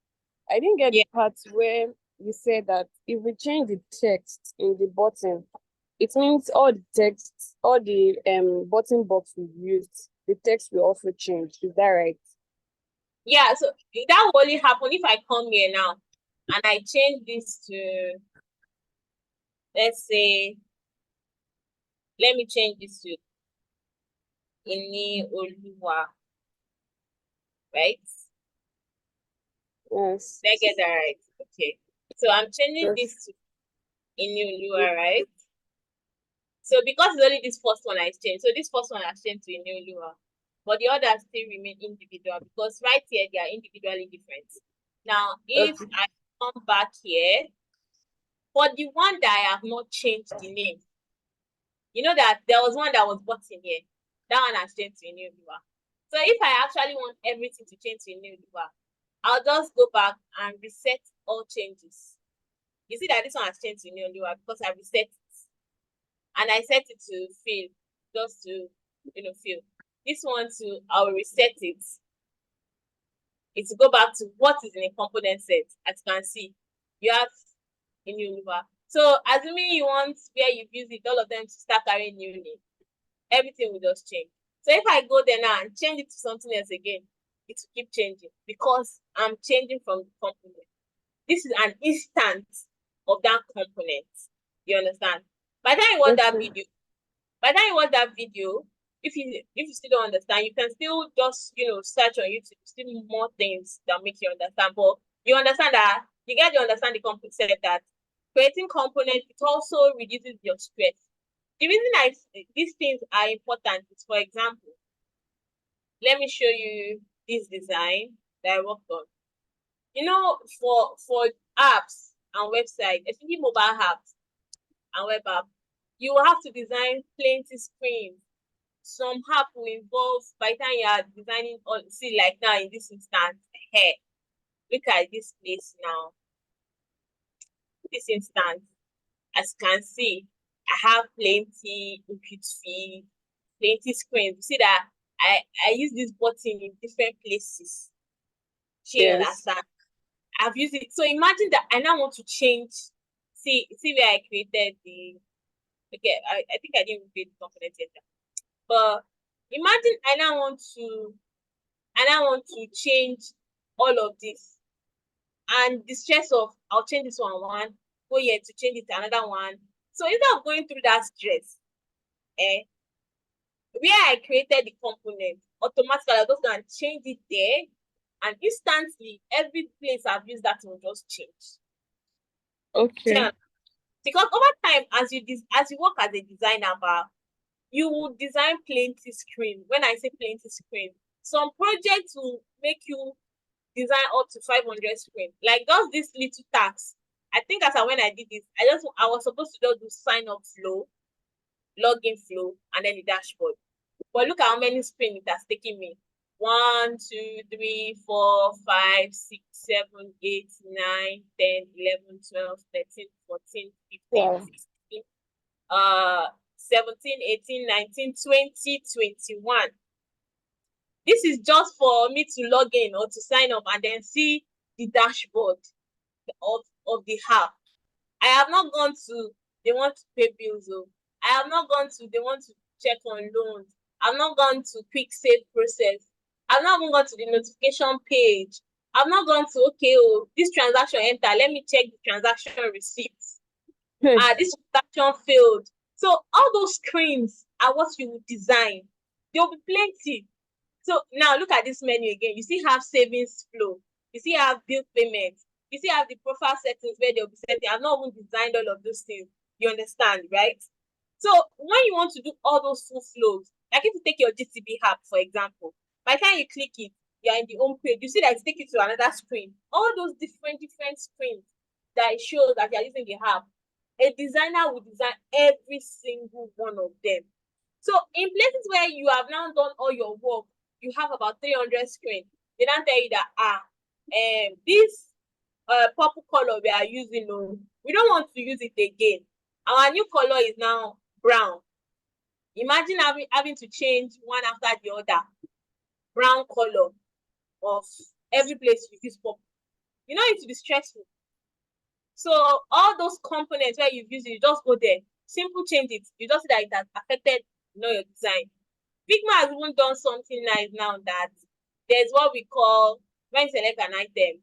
I didn't get the part where you said that if we change the text in the button, it means all the text, all the button box we used, the text will also change. Is that right? Yeah, so that will only happen if I come here now and I change this to, let's say, let me change this to Ini Oluwa, right? Yes. Did I get that right? Okay. So I'm changing this to Ini Oluwa, right? So because it's only this first one I changed, so this first one has changed to Ini Oluwa, but the others still remain individual because right here they are individually different. Now, if I come back here, for the one that I have not changed the name, you know that there was one that was button here. That one has changed to Ini Oluwa. So if I actually want everything to change to Ini Oluwa, I'll just go back and reset all changes. You see that this one has changed to new Lua because I reset it. And I set it to fill, just to, fill. This one too, I'll reset it. It's to go back to what is in a component set. As you can see, you have a new Lua. So assuming you want where you've used it, all of them to start carrying new name, everything will just change. So if I go there now and change it to something else again, it will keep changing because I'm changing from the component. This is an instance of that component. You understand? By the time you watch that video, if you still don't understand, you can still just search on YouTube, still more things that make you understand. But you understand that you get to understand the concept that creating components, it also reduces your stress. The reason these things are important is, for example, let me show you this design that I worked on. For apps and websites, especially mobile apps and web apps, you will have to design plenty screens. Some app will involve, by the time you are designing, see like now in this instance, here, look at this place now. This instance, as you can see, I have plenty input feed, plenty screens. You see that I use this button in different places. You understand? I've used it. So imagine that I now want to change. See where I created the. Okay, I think I didn't create the component yet. But imagine I now want to change all of this. And the stress of I'll change this one, go here to change it to another one. So instead of going through that stress, where I created the component, automatically I'll just go and change it there. And instantly, every place I've used that will just change. Okay. Yeah. Because over time, as you work as a designer, you will design plenty screen. When I say plenty screen, some projects will make you design up to 500 screen. Like just this little task. I think when I did this, I was supposed to just do sign up flow, login flow, and then the dashboard. But look at how many screen it has taken me. 1, 2, 3, 4, 5, 6, 7, 8, 9, 10, 11, 12, 13, 14, 15, 16, 17, 18, 19, 20, 21. This is just for me to log in or to sign up and then see the dashboard of the app. I have not gone to, they want to pay bills. I have not gone to, they want to check on loans. I've not gone to quick save process. I've not even gone to the notification page. I've not gone to, this transaction enter. Let me check the transaction receipts. This transaction failed. So all those screens are what you would design. There will be plenty. So now look at this menu again. You see have savings flow. You see have bill payment. You see have the profile settings where they'll be setting. I've not even designed all of those things. You understand, right? So when you want to do all those full flows, like if you take your GTB app, for example, by the time you click it, you're in the home page. You see that it's taking you to another screen. All those different screens that it shows that you're using the app. A designer will design every single one of them. So in places where you have now done all your work, you have about 300 screens. They don't tell you that this purple color we are using, we don't want to use it again. Our new color is now brown. Imagine having to change one after the other. Brown color of every place you use purple. It will be stressful. So all those components where you've used it, you just go there, simple change it. You just see that it has affected your design. Figma has even done something nice now that there's what we call when you select an item,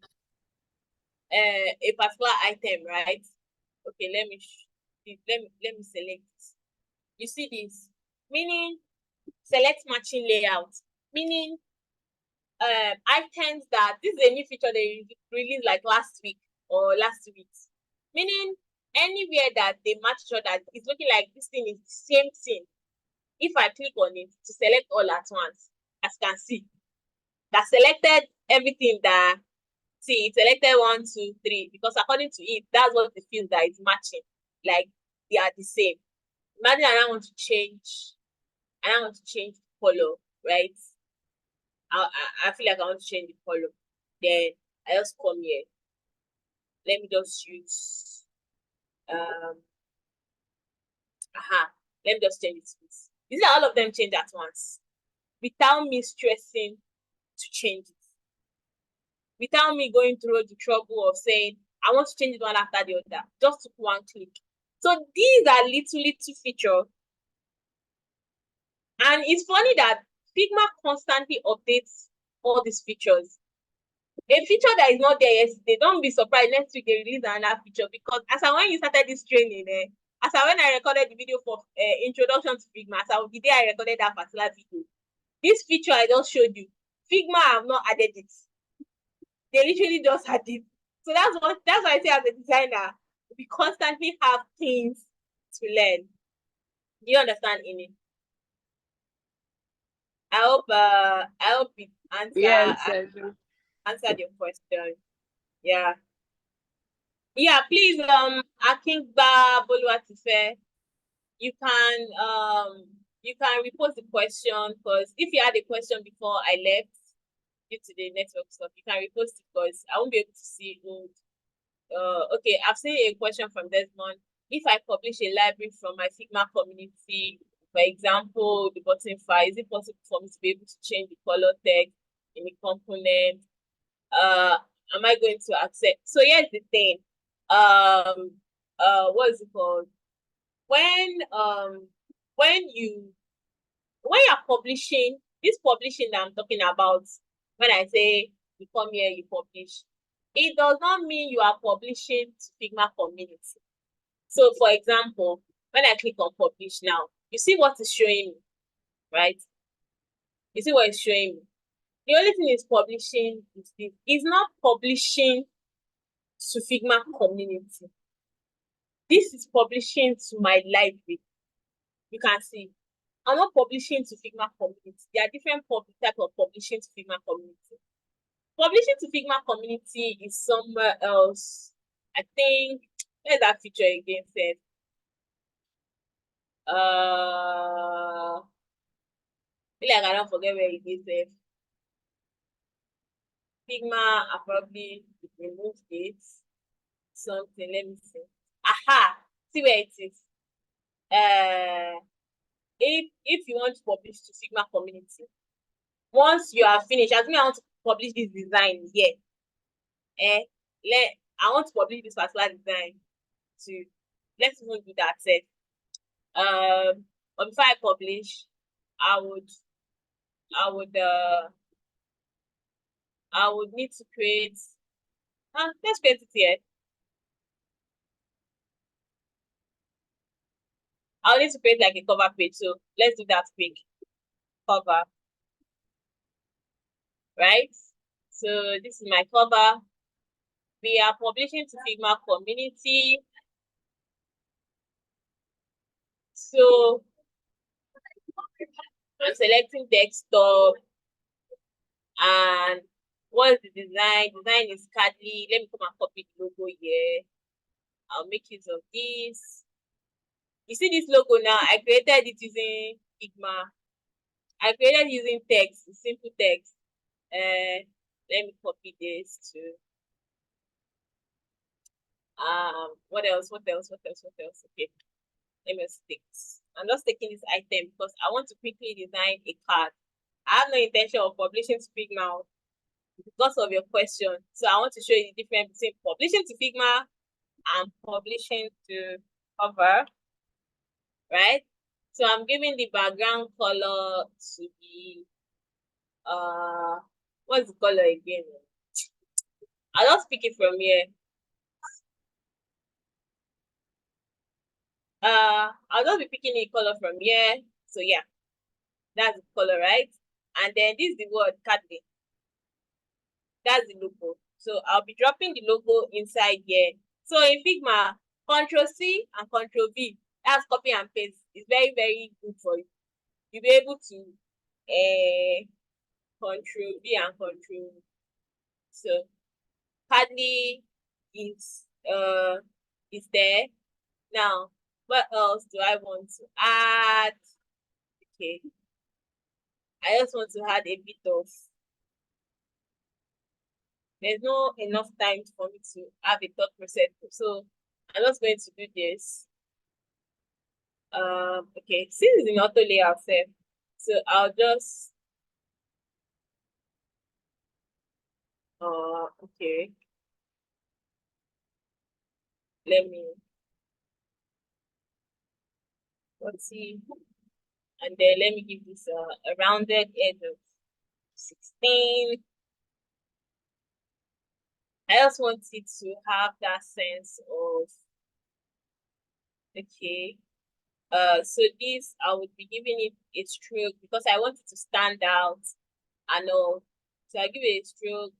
a particular item, right? Okay, let me select this. You see this, meaning select matching layout, meaning items that this is a new feature they released like last week or last week, meaning anywhere that they match each other, it's looking like this thing is the same thing. If I click on it to select all at once, as you can see, that selected everything that, see, it selected 1, 2, 3, because according to it, that's what it feels that it's matching, like they are the same. Imagine I want to change color, right? I feel like I want to change the color. Then I just come here. Let me just use Let me just change it, please. You see, all of them change at once without me stressing to change it, without me going through the trouble of saying I want to change it one after the other. Just took one click. So these are little features, and it's funny that Figma constantly updates all these features. A feature that is not there yesterday, don't be surprised next week they release another feature, because when you started this training, when I recorded the video for introduction to Figma, the day I recorded that particular video, this feature I just showed you, Figma have not added it. They literally just added it. So that's why I say, as a designer, we constantly have things to learn. Do you understand, Amy? I hope it Yes, I do. answered your question. Yeah. Yeah, please, Akingba Boluwatife, you can repost the question, because if you had a question before I left due to the network stuff, you can repost it, because I won't be able to see it. Okay, I've seen a question from Desmond. If I publish a library from my Figma community, for example, the button file, is it possible for me to be able to change the color text in the component? Am I going to accept? So here's the thing. What is it called? When you're publishing, this publishing that I'm talking about, when I say you come here, you publish, it does not mean you are publishing to Figma community. So for example, when I click on publish now, you see what it's showing me, right? You see what it's showing me. The only thing it's publishing is this. It's not publishing to Figma community. This is publishing to my library. You can see. I'm not publishing to Figma community. There are different type of publishing to Figma community. Publishing to Figma community is somewhere else. I think, where's that feature again said? I feel like I don't forget where it is said. Figma, I probably removed it. Something, let me see. Aha! See where it is. If you want to publish to Figma community, once you are finished, as me, I want to publish this design here. I want to publish this particular design to, let's even do that set. But before I publish, I would need to create. Let's create it here. I'll need to create like a cover page. So let's do that quick. Cover. Right? So this is my cover. We are publishing to Figma community. So I'm selecting desktop, and what is the design? Design is Cadly. Let me come and copy the logo here. I'll make use of this. You see this logo now? I created it using Figma. I created using text, simple text. Let me copy this too. What else? Okay, let me stick. I'm just taking this item because I want to quickly design a card. I have no intention of publishing to Figma because of your question. So I want to show you the difference between publishing to Figma and publishing to cover, right? So I'm giving the background color to be what's the color again? I'll just pick it from here. I'll just be picking a color from here. So yeah, that's the color, right? And then this is the word Cadly. That's the logo. So I'll be dropping the logo inside here. So in Figma, Ctrl+C and Ctrl+V, that's copy and paste. It's very, very good for you. You'll be able to Ctrl+V and Ctrl. So Cadly is there. Now, what else do I want to add? Okay. I just want to add a bit of, there's no enough time for me to have a thought process. So I'm just going to do this. Okay, since it's in auto layout set, so I'll just okay. Let me let's see, and then let me give this a rounded edge of 16. I just want it to have that sense of okay. So this I would be giving it a stroke because I want it to stand out and all. So I give it a stroke.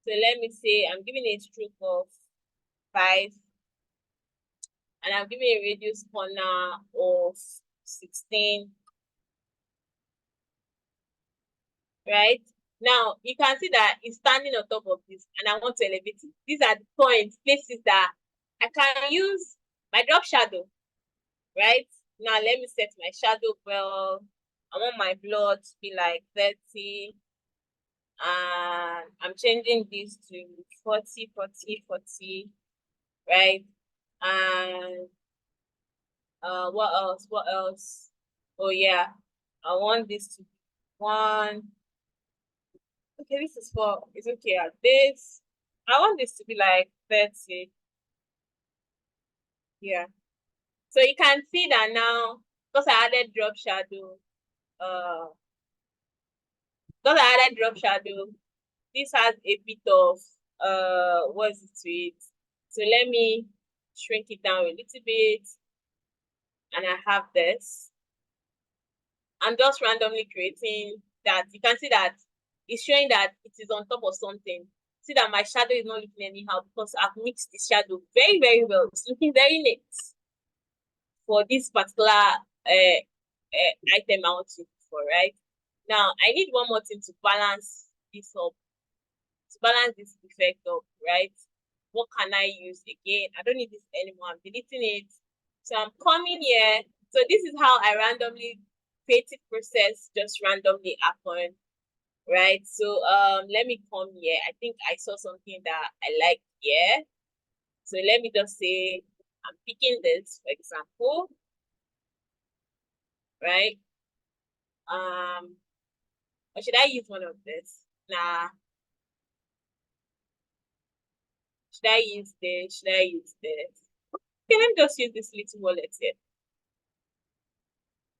So let me say I'm giving it a stroke of 5, and I'm giving a radius corner of 16. Right? Now you can see that it's standing on top of this, and I want to elevate it. These are the points, places that I can use my drop shadow. Right? Now let me set my shadow well. I want my blood to be like 30. And I'm changing this to 40, 40, 40, right? And what else? What else? Oh yeah, I want this to be 1. Okay, this is 4. It's okay at this. I want this to be like 30. Yeah. So you can see that now, because I added drop shadow, because I added drop shadow, this has a bit of what is it to it? So let me shrink it down a little bit, and I have this. I'm just randomly creating that. You can see that it's showing that it is on top of something. See that my shadow is not looking anyhow because I've mixed the shadow very, very well. It's looking very neat for this particular item I want to look for, right? Now I need one more thing to balance this up, to balance this effect up, right? What can I use again? I don't need this anymore. I'm deleting it. So I'm coming here. So this is how I randomly creative process just randomly happen, right? So let me come here. I think I saw something that I like here. So let me just say I'm picking this, for example, right? Or should I use one of this? Nah. Should I use this? Should I use this? Okay, let me just use this little wallet here.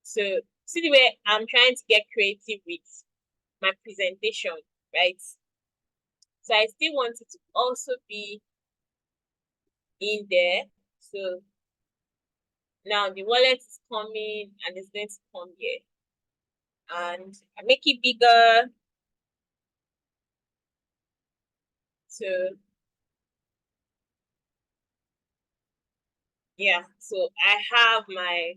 So see the way I'm trying to get creative with my presentation, right? So I still want it to also be in there. So now the wallet is coming and it's going to come here. And I make it bigger. So yeah, so I have my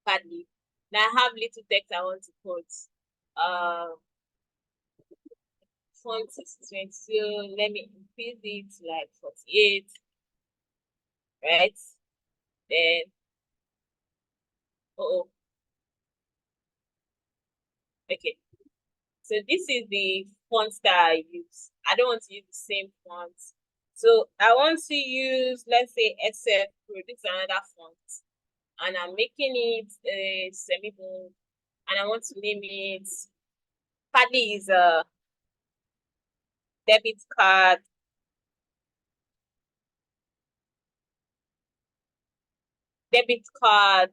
paddy. Now I have little text I want to put. Font is 22. Let me increase it to like 48. Right? Then okay. So this is the font that I use. I don't want to use the same font. So I want to use, let's say, SF Pro. This is another font. And I'm making it a semi-bold. And I want to name it, Paddy is a debit card. Debit card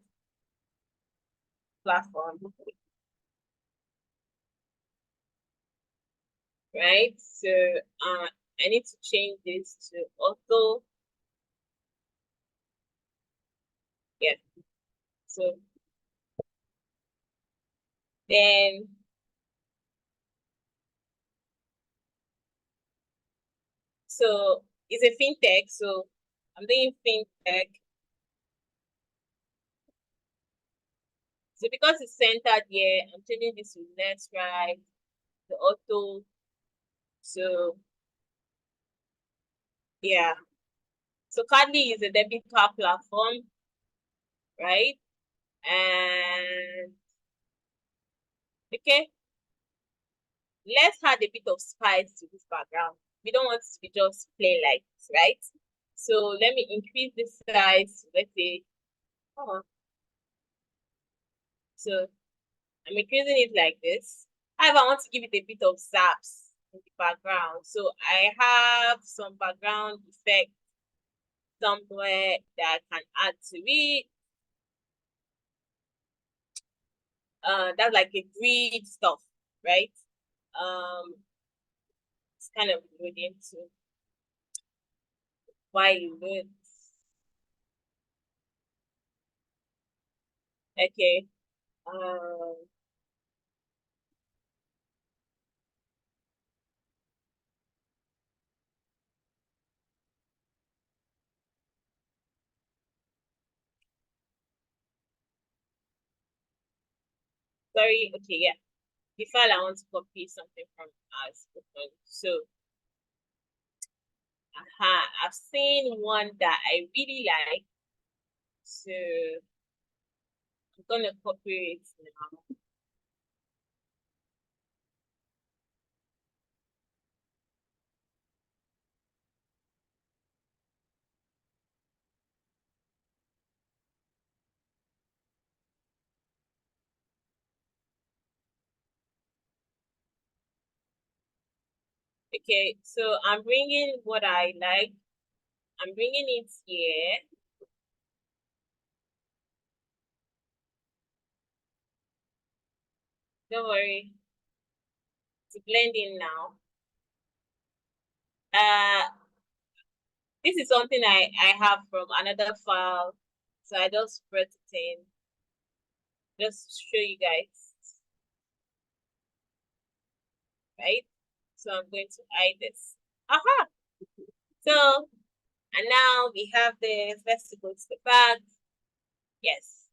platform. Right? So I need to change this to auto. Yeah. So then so it's a fintech, so I'm doing fintech. So because it's centered here, I'm changing this to left, right, the auto. So yeah. So Cardly is a debit card platform, right? And okay, let's add a bit of spice to this background. We don't want it to be just plain like this, right? So let me increase this size. Let's say, so I'm increasing it like this. However, I want to give it a bit of zaps in the background. So I have some background effect somewhere that I can add to it. That's like a grid stuff, right? It's kind of loading to why you would. Okay. Sorry. Okay. Yeah. The file I want to copy something from as open. So, I've seen one that I really like. So I'm gonna copy it now. Okay, so I'm bringing what I like. I'm bringing it here. Don't worry. It's blending now. This is something I have from another file. So I just brought it in. Just to show you guys. Right? So I'm going to hide this. Aha! So, and now we have this. Let's go to the back. Yes.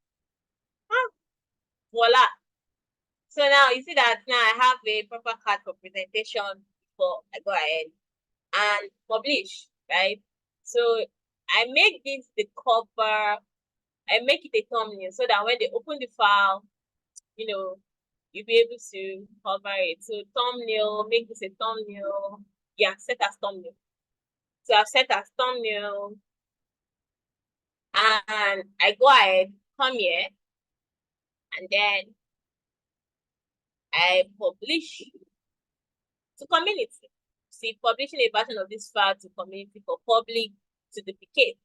Voila. So now you see that now I have a proper card for presentation before I go ahead and publish, right? So I make this the cover, I make it a thumbnail so that when they open the file, you'll be able to cover it. So thumbnail, make this a thumbnail. Yeah, set as thumbnail. So I've set as thumbnail. And I go ahead, come here, and then I publish to community. See, publishing a version of this file to community for public to duplicate.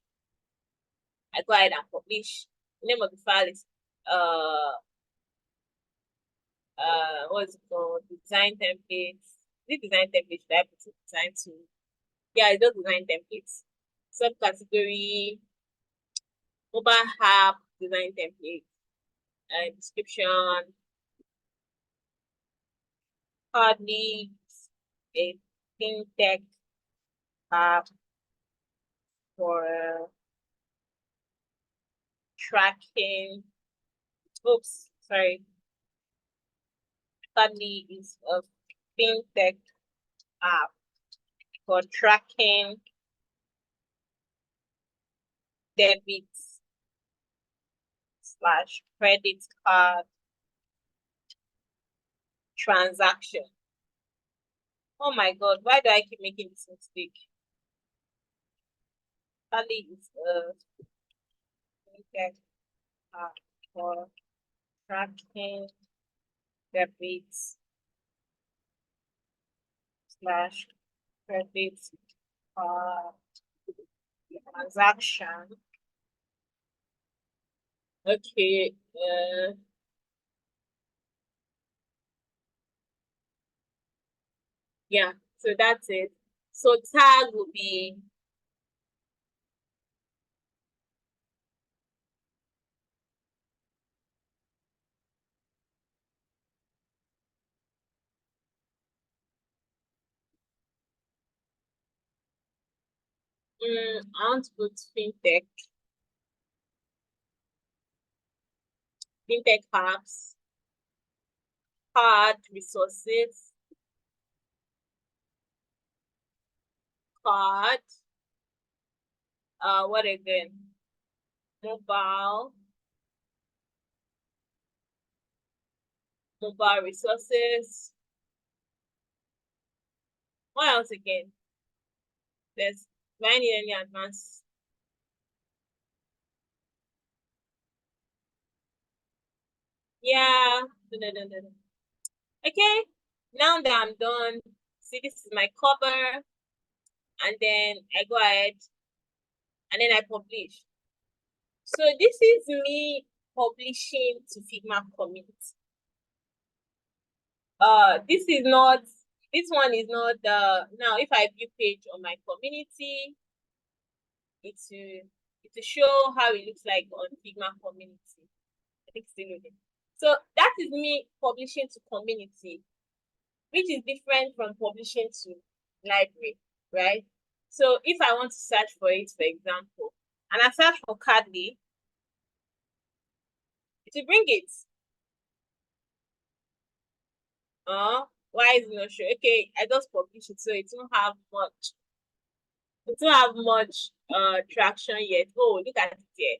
I go ahead and publish. The name of the file is what's it called? Design templates. This design template should I put it design to? Yeah, it's just design templates. Subcategory mobile app design template. Description. Hardly a fintech app for tracking. Oops, sorry. Hardly is a fintech app for tracking debits / credit card transaction. Oh my God, why do I keep making this mistake? Tally is a fintech app for tracking debits / credit card transaction. Okay, yeah, so that's it. So tag will be I want to put fintech apps, card resources, card, what again? Mobile resources. What else again? There's Do I need any advance? Yeah. No. Okay. Now that I'm done, see, this is my cover, and then I go ahead and then I publish. So this is me publishing to Figma community. This one is not now if I view page on my community, it's to show how it looks like on Figma community. I think still loading. So that is me publishing to community, which is different from publishing to library, right? So if I want to search for it, for example, and I search for Cardly, it will bring it. Why is it not sure? Okay, I just published it, so it won't have much. It won't have much traction yet. Oh, look at it here.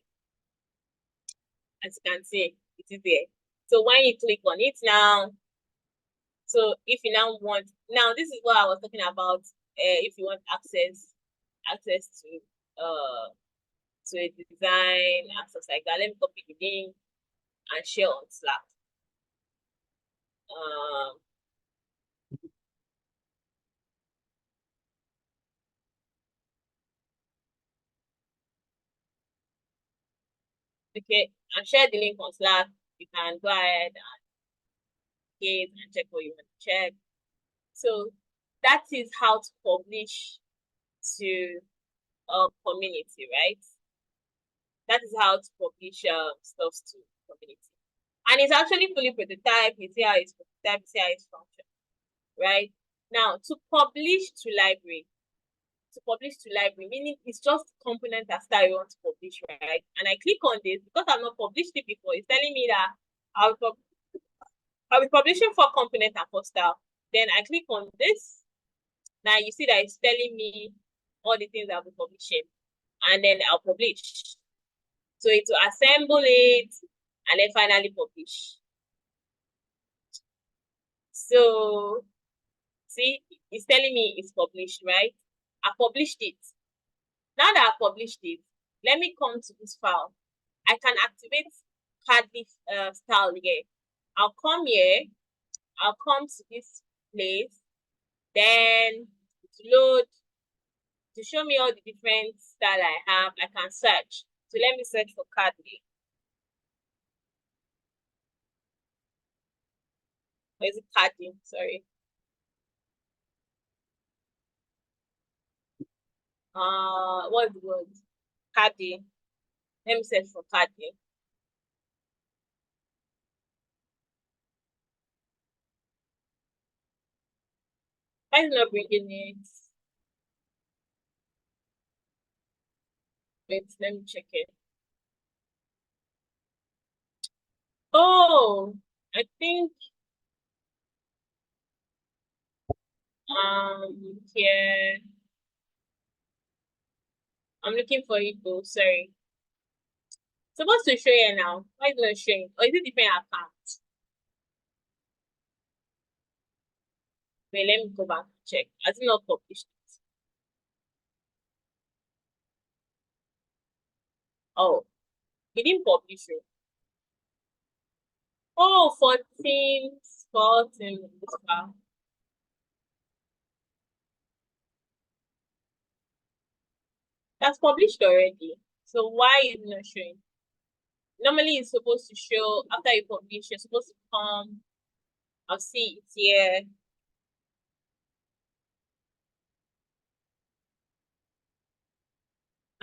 As you can see, it is there. So when you click on it now, so if you now want, now this is what I was talking about. If you want access to a design and stuff like that, let me copy the link and share on Slack. Okay, and share the link on Slack. You can go ahead and get and check what you want to check. So that is how to publish to a community, right? That is how to publish stuff to community. And it's actually fully prototyped. You see how it's prototyped, you see how it's function, right? Now to publish to library. Meaning it's just component that style you want to publish, right? And I click on this because I've not published it before. It's telling me that I'll be publishing for component and for style. Then I click on this. Now you see that it's telling me all the things I'll be publishing, and then I'll publish. So it will assemble it and then finally publish. So see, it's telling me it's published, right? I published it. Now that I published it, let me come to this file. I can activate Cardly style here. I'll come here. I'll come to this place. Then to load, to show me all the different style I have, I can search. So let me search for Cardly. Where's it Cardly? Sorry. What's the word? Cardly. Let me search for Cardly. Why is it not bringing it? Wait, let me check it. Oh, I think here I'm looking for it though. Sorry. Supposed to show you now. Why is it not showing? Or is it different account? Wait, let me go back and check. Has it not published it? Oh, he didn't publish it. Oh, 14 this file. That's published already. So why is it not showing? Normally it's supposed to show after you publish, you're supposed to come. I'll see it here.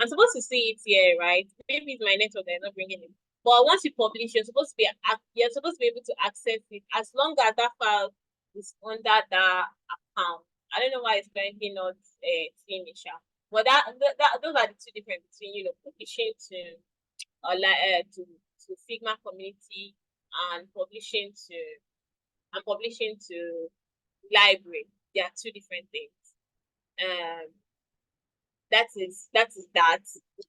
I'm supposed to see it here, right? Maybe it's my network that's not bringing it. But once you publish, you're supposed to be able to access it as long as that file is under that account. I don't know why it's currently not seeing it. But those are the two difference between publishing to Figma community and publishing to library. They are two different things. That is that.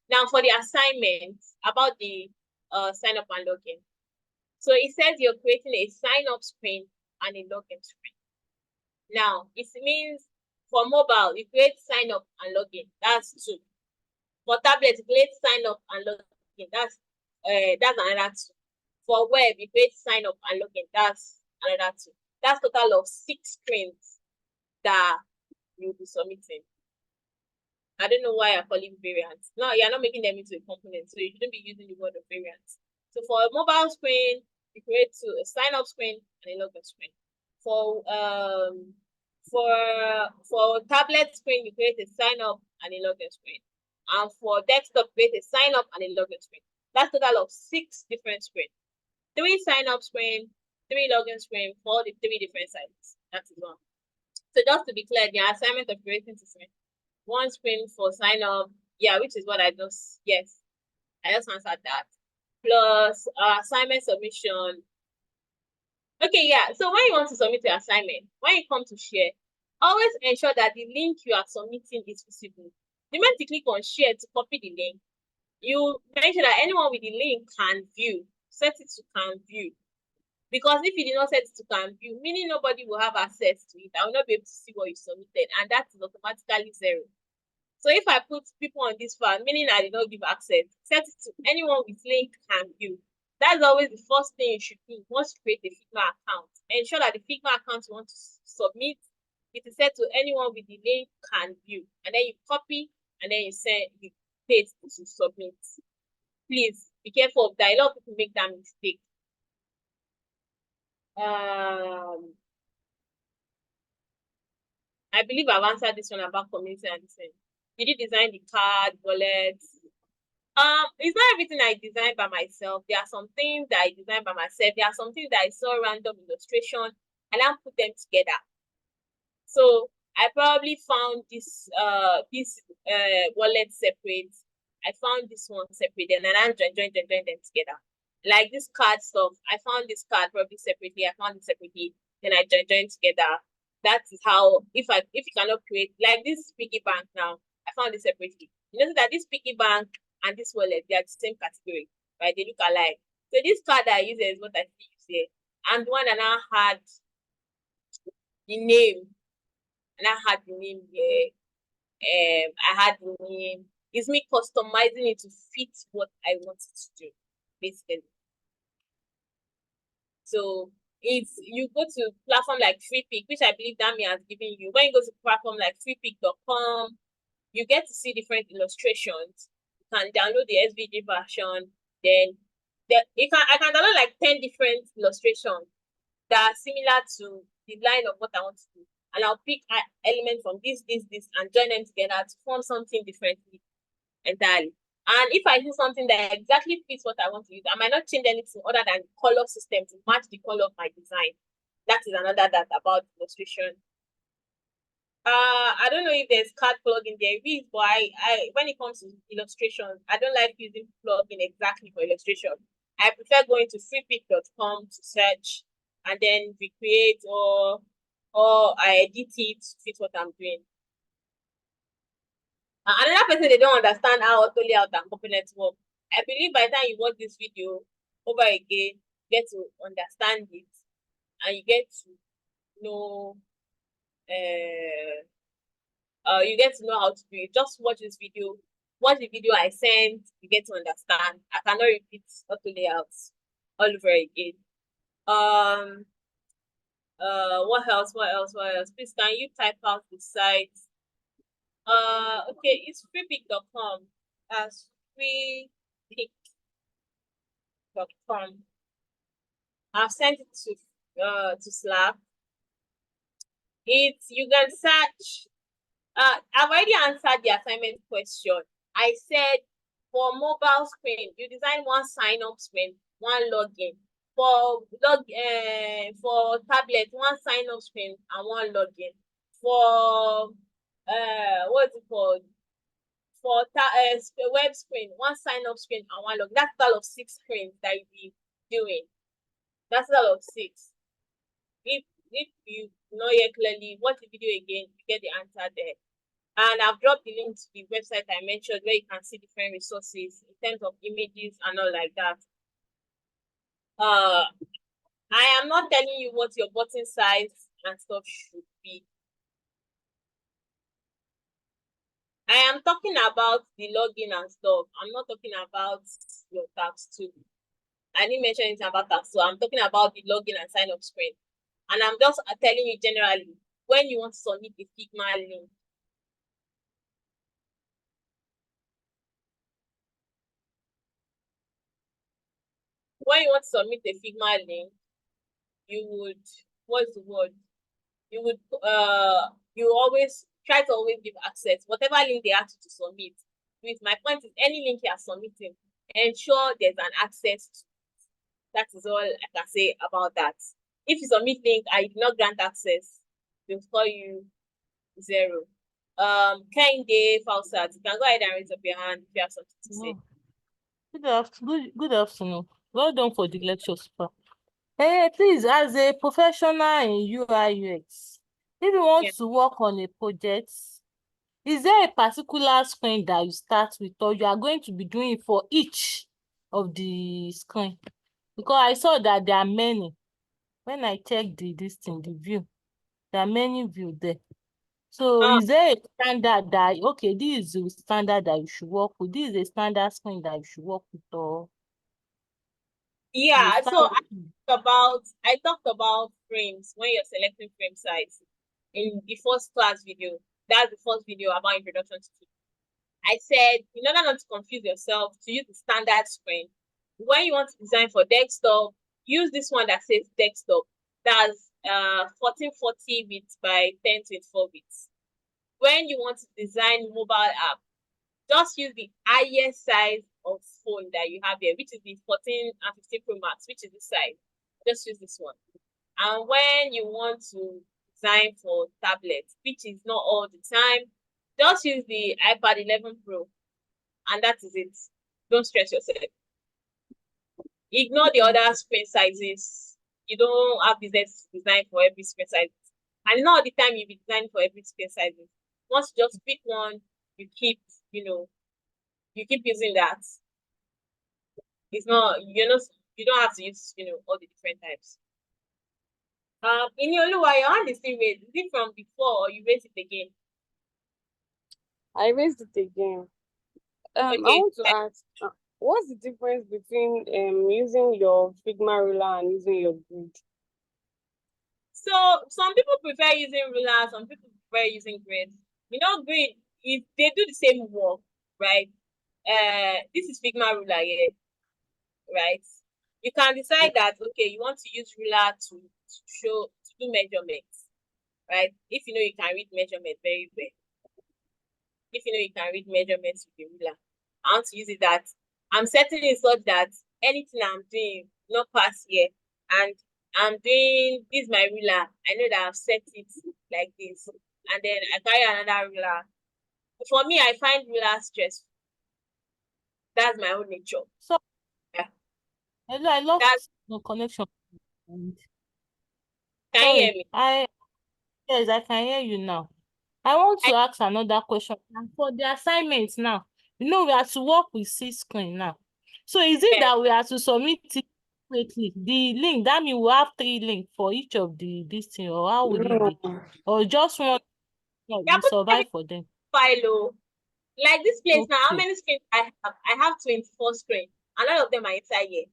Now for the assignment about the sign up and login. So it says you're creating a sign up screen and a login screen. Now it means For mobile, you create sign up and login. That's 2. For tablet, you create sign up and login. That's another 2. For web, you create sign up and login. That's another 2. That's total of 6 screens that you'll be submitting. I don't know why I call it variants. No, you're not making them into a component, so you shouldn't be using the word of variants. So for a mobile screen, you create 2, a sign up screen and a login screen. For tablet screen, you create a sign up and a login screen. And for desktop, create a sign up and a login screen. That's total of 6 different screens. 3 sign up screen, 3 login screen for the 3 different sites. That is one. So just to be clear, the assignment of creating 1 screen for sign up, yeah, which is what I just answered that. Plus assignment submission. Okay, yeah. So when you want to submit your assignment, when you come to share, always ensure that the link you are submitting is visible. The moment you click on share to copy the link, you make sure that anyone with the link can view. Set it to can view. Because if you did not set it to can view, meaning nobody will have access to it. I will not be able to see what you submitted, and that is automatically 0. So if I put people on this file, meaning I did not give access, set it to anyone with link can view. That's always the first thing you should do once you create a Figma account. Ensure that the Figma account you want to submit, it is set to anyone with the link can view. And then you copy and then you paste to submit. Please be careful of that. A lot of people make that mistake. I believe I've answered this one about community and design. Did you design the card, wallet? It's not everything I designed by myself. There are some things that I designed by myself. There are some things that I saw random illustration and I put them together. So I probably found this wallet separate. I found this one separate, and then I joined them together. Like this card stuff, I found this card probably separately. I found it separately, then I joined together. That is how if you cannot create like this piggy bank now, I found it separately. You know that this piggy bank and this wallet, they are the same category, right? They look alike. So this card I use is what I use here. And one that now had the name. And I had the name here. I had the name. It's me customizing it to fit what I wanted to do, basically. So it's you go to platform like FreePick, which I believe Dami has given you. When you go to platform like freepick.com, you get to see different illustrations. You can download the SVG version. Then I can download like 10 different illustrations that are similar to the line of what I want to do. And I'll pick elements from this, and join them together to form something differently entirely. And if I do something that exactly fits what I want to use, I might not change anything other than color system to match the color of my design. That is another that about illustration. I don't know if there's card plugin there, but I when it comes to illustration, I don't like using plugin exactly for illustration. I prefer going to freepick.com to search and then recreate or I edit it to fit what I'm doing. Another person, they don't understand how auto layout and components work. I believe by the time you watch this video over again, you get to understand it and you get to know you get to know how to do it. Just watch this video, watch the video I sent, you get to understand. I cannot repeat auto layouts all over again. What else? Please, can you type out the site? Okay, it's freepick.com. That's freepick.com. I've sent it to Slack. You can search. I've already answered the assignment question. I said for mobile screen, you design 1 sign-up screen, 1 login. For tablet, 1 sign-up screen and 1 login. For what's it called? For web screen, 1 sign-up screen and 1 login. That's all of 6 screens that you'll be doing. That's all of 6. If you know it clearly, watch the video again, you get the answer there. And I've dropped the link to the website I mentioned where you can see different resources in terms of images and all like that. I am not telling you what your button size and stuff should be. I am talking about the login and stuff. I'm not talking about your tax too. I didn't mention anything about tax, so I'm talking about the login and sign up screen. And I'm just telling you generally, when you want to submit the Figma link, when you want to submit the Figma link, you would, what's the word? You would you always try to always give access. Whatever link they ask you to submit. With my point is any link you are submitting, ensure there's an access to. That is all I can say about that. If you submit link I did not grant access, they'll score you 0. Kende Falsat, you can go ahead and raise up your hand if you have something to say. Good afternoon. Well done for the lecture, sir. Hey, please, as a professional in UI UX, if you want to work on a project, is there a particular screen that you start with, or you are going to be doing it for each of the screen? Because I saw that there are many. When I checked the view, there are many views there. So is there a standard that, okay, this is the standard that you should work with, this is a standard screen that you should work with, or Yeah, so I talked about frames when you're selecting frame size in the first class video. That's the first video about introduction to Figma. I said, in order not to confuse yourself, to use the standard screen. When you want to design for desktop, use this one that says desktop. That's 1440 bits by 1024 bits. When you want to design mobile app, just use the highest size of phone that you have here, which is the 14 and 15 Pro Max, which is this size. Just use this one. And when you want to design for tablets, which is not all the time, just use the iPad 11 Pro, and that is it. Don't stress yourself. Ignore the other screen sizes. You don't have business to design for every screen size. And not all the time you'll be designing for every screen size. Once you just pick one, you keep, you keep using that. It's not, you don't have to use, all the different types. In your your hand is still raised. Is it from before or you raise it again? I raised it again. I want to ask, what's the difference between using your Figma ruler and using your grid? So some people prefer using ruler, some people prefer using grid. Grid, if they do the same work, right? This is Figma ruler here, right? You can decide that okay, you want to use ruler to do measurements, right? If you know you can read measurement very well. If you know you can read measurements with the ruler, I want to use it that I'm setting it such that anything I'm doing not pass here, and I'm doing this my ruler. I know that I've set it like this, and then I carry another ruler. For me, I find ruler stressful. That's my own nature. So yeah. I lost the connection. Can you hear me? Yes, I can hear you now. I want to ask another question. And for the assignments now, we have to work with 6 screen now. So is it that we have to submit it quickly? The link, that means we have 3 links for each of this thing, or how will it be? Or just one we survive for them? File, like this place now, how many screens I have? I have 24 screens, and all of them are inside here.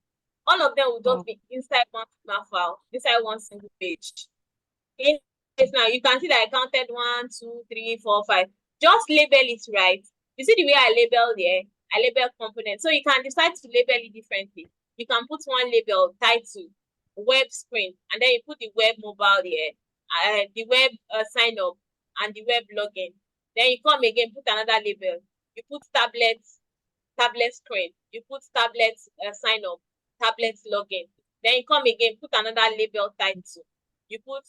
All of them will just be inside one file, inside one single page. In this now, you can see that I counted 1, 2, 3, 4, 5. Just label it right. You see the way I label there? I label components. So you can decide to label it differently. You can put one label, title, web screen, and then you put the web mobile there, the web sign up, and the web login. Then you come again, put another label. You put tablet screen. You put tablet sign up, tablet login. Then you come again, put another label title. You put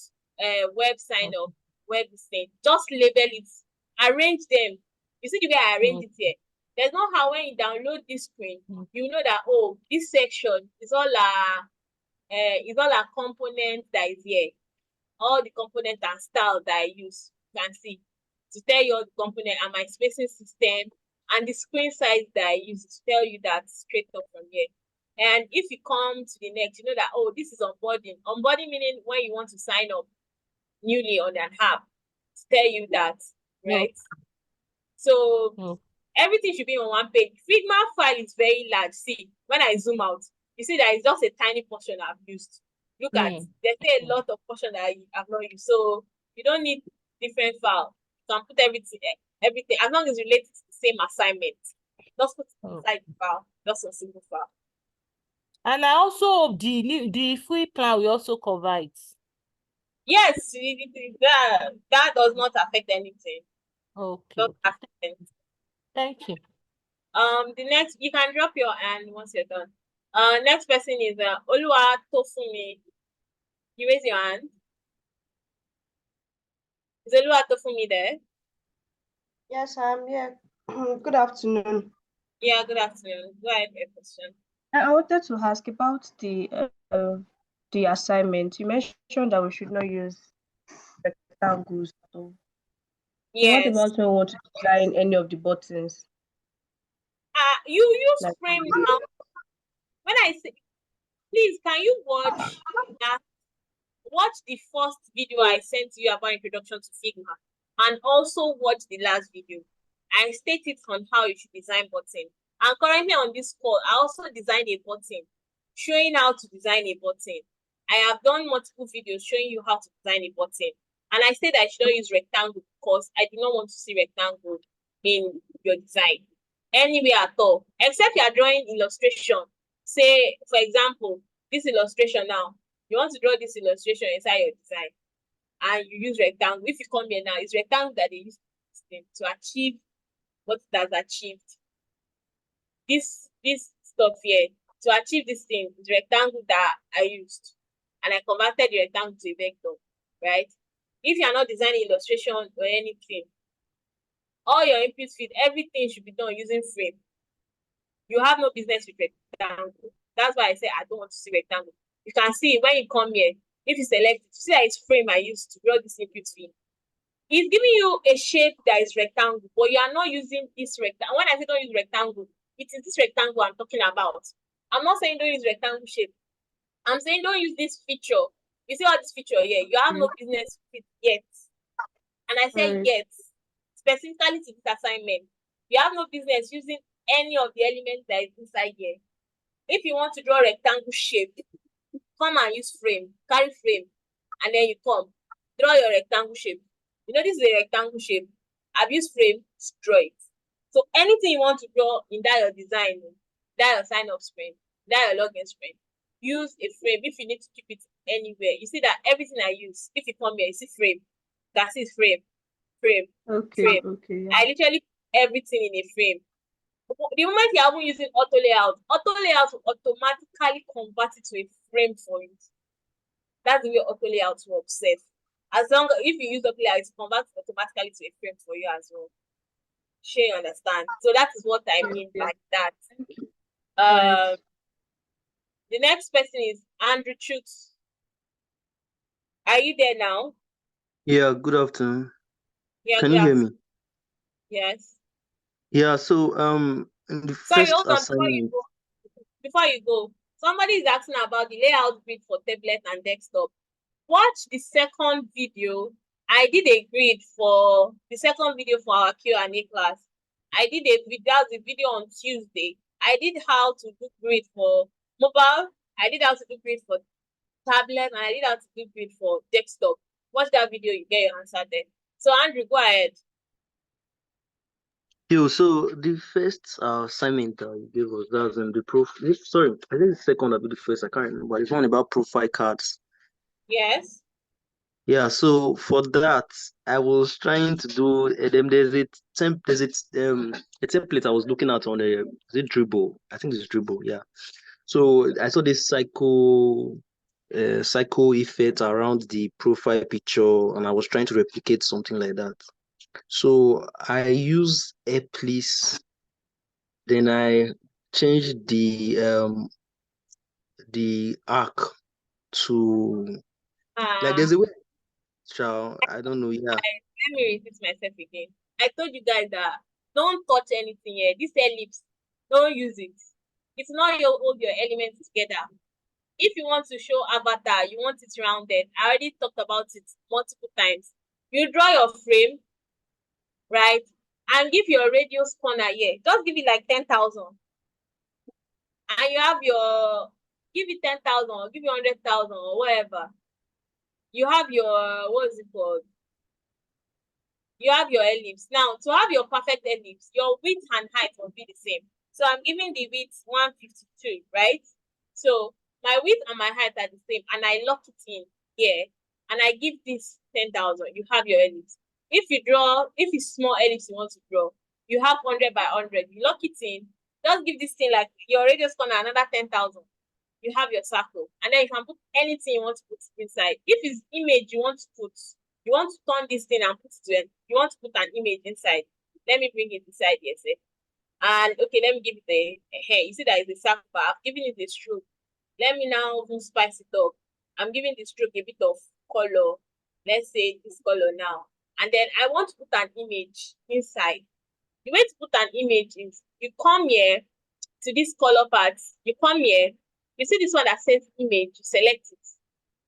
web sign up, web thing. Just label it, arrange them. You see the way I arrange it here? There's no how when you download this screen, you know that this section is all a component that is here. All the components and style that I use, you can see to tell you all the component and my spacing system and the screen size that I use to tell you that straight up from here. And if you come to the next, you know that this is onboarding. Onboarding meaning when you want to sign up newly on an app, to tell you that, right? So Oh. everything should be on one page. Figma file is very large. See, when I zoom out, you see that it's just a tiny portion I've used. Look at, there's a lot of portion that I have not used. So you don't need different file. You can put everything, as long as it's related to the same assignment. Just put it inside the file, just a single file. And I also hope the free plan will also cover it. Yes, that does not affect anything. Okay. Don't affect anything. Thank you. The next, you can drop your hand once you're done. Next person is Oluwa Tofumi. You raise your hand. Is Oluwa Tofumi there? Yes, I'm here. Good afternoon. Yeah, good afternoon. Go ahead with your question. I wanted to ask about the assignment. You mentioned that we should not use rectangles at all. Yes. So what about when we want to design any of the buttons? You use Like- frame now. When I say, please, can you watch that? Watch the first video I sent you about introduction to Figma, and also watch the last video. I stated on how you should design button. And currently on this call, I also designed a button, showing how to design a button. I have done multiple videos showing you how to design a button. And I said I should not use rectangle because I do not want to see rectangle in your design anywhere at all, except you are drawing illustration. Say, for example, this illustration now, you want to draw this illustration inside your design and you use rectangle. If you come here now, it's rectangle that they use to achieve what it has achieved. This stuff here, to achieve this thing, is rectangle that I used. And I converted the rectangle to a vector, right? If you are not designing illustration or anything, all your input feed, everything should be done using frame. You have no business with rectangle. That's why I say I don't want to see rectangle. You can see when you come here, if you select it, you see that it's frame I used to draw this input feed. It's giving you a shape that is rectangle, but you are not using this rectangle. When I say don't use rectangle, it is this rectangle I'm talking about. I'm not saying don't use rectangle shape. I'm saying don't use this feature. You see all this feature here? You have no business with it yet. And I say yet, specifically to this assignment. You have no business using any of the elements that is inside here. If you want to draw rectangle shape, come and use frame, carry frame, and then you come, draw your rectangle shape. You know this is a rectangle shape. I've used frame to draw it. So anything you want to draw in that your design, that your sign-up screen, that your login screen, use a frame if you need to keep it anywhere. You see that everything I use, if you come here, you see frame. That is frame, frame, frame. Okay. I literally put everything in a frame. The moment you are using auto layout will automatically convert it to a frame for you. That's the way auto layout works. As long as if you use auto layout, it converts automatically to a frame for you as well. Sure, you understand. So that is what I mean by that. The next person is Andrew Chutes. Are you there now? Yeah, good afternoon. Yeah, Can you hear me? Yes. Yeah, so in the Sorry, first hold on assignment. before you go. Somebody is asking about the layout grid for tablet and desktop. Watch the second video. I did a grid for the second video for our Q&A class. I did a video on Tuesday. I did how to do grid for mobile. I did how to do grid for tablet, and I did how to do grid for desktop. Watch that video, you get your answer there. So Andrew, go ahead. So the first assignment you gave us, that's sorry, I think the second will be the first, I can't remember. It's one about profile cards. Yes. Yeah, so for that, I was trying to do there's a template I was looking at on is it Dribble? I think it's Dribble, yeah. So I saw this psycho effect around the profile picture, and I was trying to replicate something like that. So I use Please. Then I changed the arc to like there's a way. I don't know. Yeah. Let me repeat myself again. I told you guys that don't touch anything here. This ellipse, don't use it. It's not hold your elements together. If you want to show avatar, you want it rounded. I already talked about it multiple times. You draw your frame, right? and give your radius corner here. Just give it like 10,000. And you have your, give it 10,000 or give it 100,000 or whatever. You have your, what is it called? You have your ellipse. Now, to have your perfect ellipse, your width and height will be the same. So I'm giving the width 152, right? So my width and my height are the same, and I lock it in here, and I give this 10,000. You have your ellipse. If you draw, if it's small ellipse you want to draw, you have 100 by 100. You lock it in. Just give this thing like your radius corner another 10,000. You have your circle, and then you can put anything you want to put inside. If it's image you want to put, you want to turn this thing and put it in, you want to put an image inside. Let me bring it inside here, say. And okay, let me give it a hair. You see that it's a circle, but I've given it a stroke. Let me now spice it up. I'm giving the stroke a bit of color. Let's say this color now. And then I want to put an image inside. The way to put an image is you come here to this color part, you come here, you see this one that says image, you select it.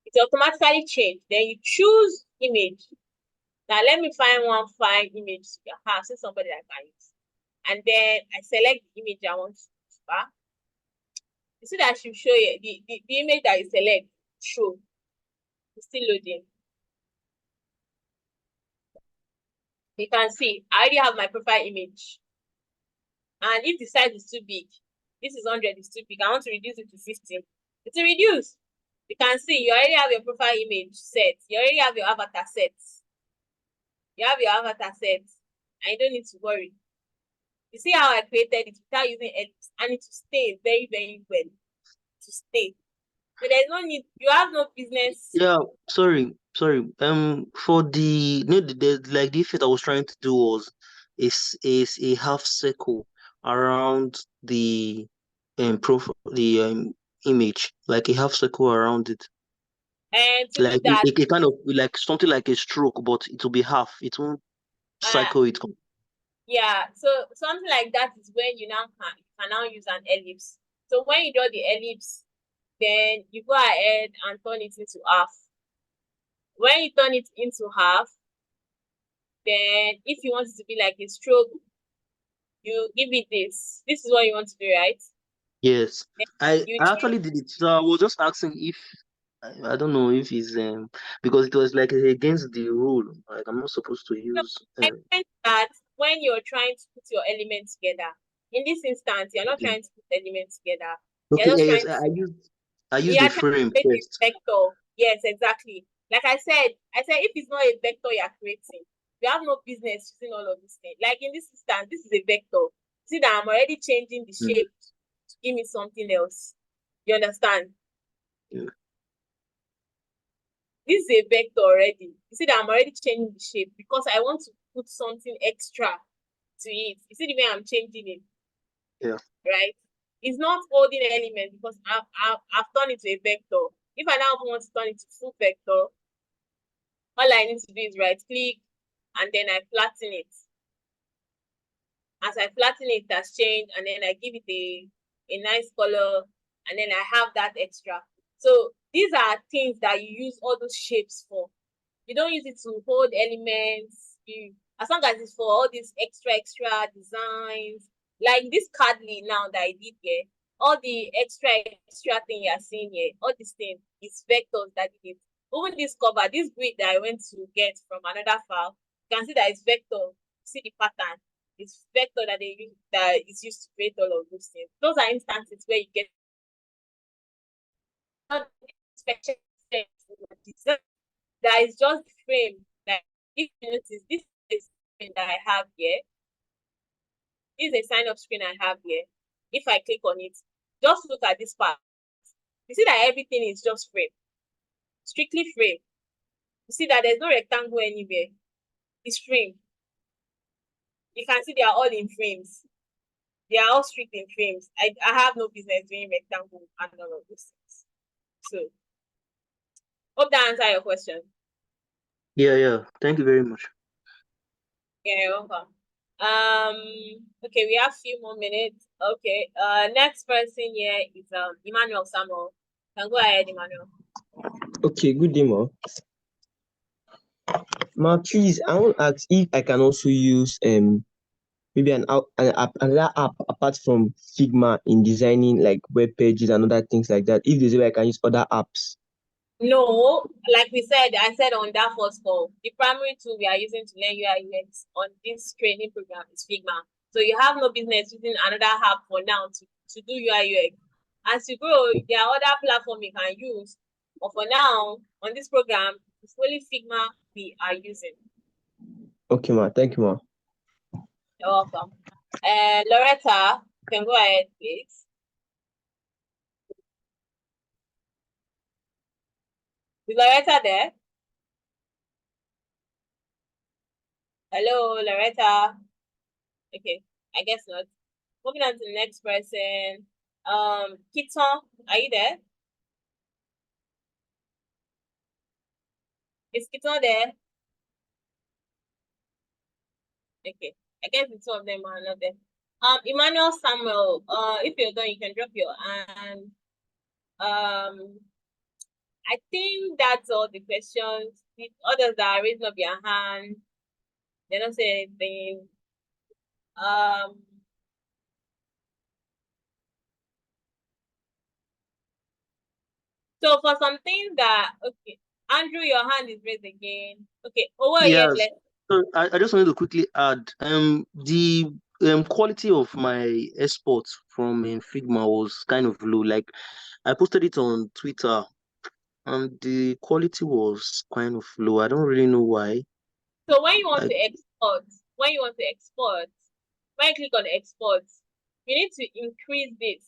It automatically change. Then you choose image. Now let me find one fine image. See somebody that can use. And then I select the image I want to use. You see that should show you the image that you select, show. It's still loading. You can see I already have my profile image. And if the size is too big, this is 100, is too big. I want to reduce it to 50. It's a reduce. You can see you already have your profile image set. You already have your avatar set. You have your avatar set, and you don't need to worry. You see how I created it without using ellipse, and it will stay very, very well. To stay. So there's no need, you have no business. Yeah, sorry. For the like the effect I was trying to do was is a half circle around the profile, the image, like a half circle around it. And to Like do that, it kind of like something like a stroke, but it will be half. It won't cycle it. Yeah, so something like that is when you can now use an ellipse. So when you draw the ellipse, then you go ahead and turn it into half. When you turn it into half, then if you want it to be like a stroke, you give it this. This is what you want to do, right? Yes, I You actually did it. So I was just asking if I don't know if it's because it was like against the rule. Like I'm not supposed to use. I think that when you're trying to put your elements together, in this instance, you're not trying to put elements together. Okay, You're just yes, trying to. I used Yeah, the frame create a first. vector. Yes, exactly. Like I said if it's not a vector you're creating, you have no business using all of these things. Like in this instance, this is a vector. See that I'm already changing the shape to give me something else. You understand? Yeah. This is a vector already. You see that I'm already changing the shape because I want to put something extra to it. You see the way I'm changing it? Yeah. Right? It's not holding element because I've turned it to a vector. If I now want to turn it to full vector, all I need to do is right click and then I flatten it. As I flatten it, that's changed, and then I give it a nice color, and then I have that extra. So these are things that you use all those shapes for. You don't use it to hold elements. As long as it's for all these extra designs, like this cardly now that I did here, all the extra thing you're seeing here, all these things is vectors that did it. Even this cover, this grid that I went to get from another file, you can see that it's vector. See the pattern. It's vector that they use, that is used to create all of those things. Those are instances where you get special design that is just the frame. Like if you notice, this is the screen that I have here. This is a sign-up screen I have here. If I click on it, just look at this part. You see that everything is just frame, strictly frame. You see that there's no rectangle anywhere. It's frame. You can see they are all in frames. They are all strict in frames. I have no business doing rectangle and all of those things. So, hope that answers your question. Yeah. Thank you very much. Yeah, you're welcome. Okay, we have a few more minutes. Okay, next person here is Emmanuel Samuel. Can go ahead, Emmanuel. Okay, good day, ma. Ma, please, I want to ask if I can also use maybe another app apart from Figma in designing like web pages and other things like that? If there's a way I can use other apps. No, like I said on that first call, the primary tool we are using to learn UI UX on this training program is Figma. So you have no business using another app for now to do UI UX. As you grow, there are other platforms you can use. But for now, on this program, it's only Figma we are using. Okay, ma. Thank you, ma. You're welcome. Loretta, you can go ahead, please. Is Loretta there? Hello, Loretta. Okay, I guess not. Moving on to the next person. Kiton, are you there? Is Kiton there? Okay, I guess the two of them are not there. Emmanuel Samuel, if you're done, you can drop your hand. I think that's all the questions. The others that are raising up your hand, they don't say anything. So for some things that, okay, Andrew, your hand is raised again. Okay, Yes. So I just wanted to quickly add the quality of my export from Figma was kind of low. Like I posted it on Twitter and the quality was kind of low. I don't really know why. So when you want to export, when you click on export, you need to increase this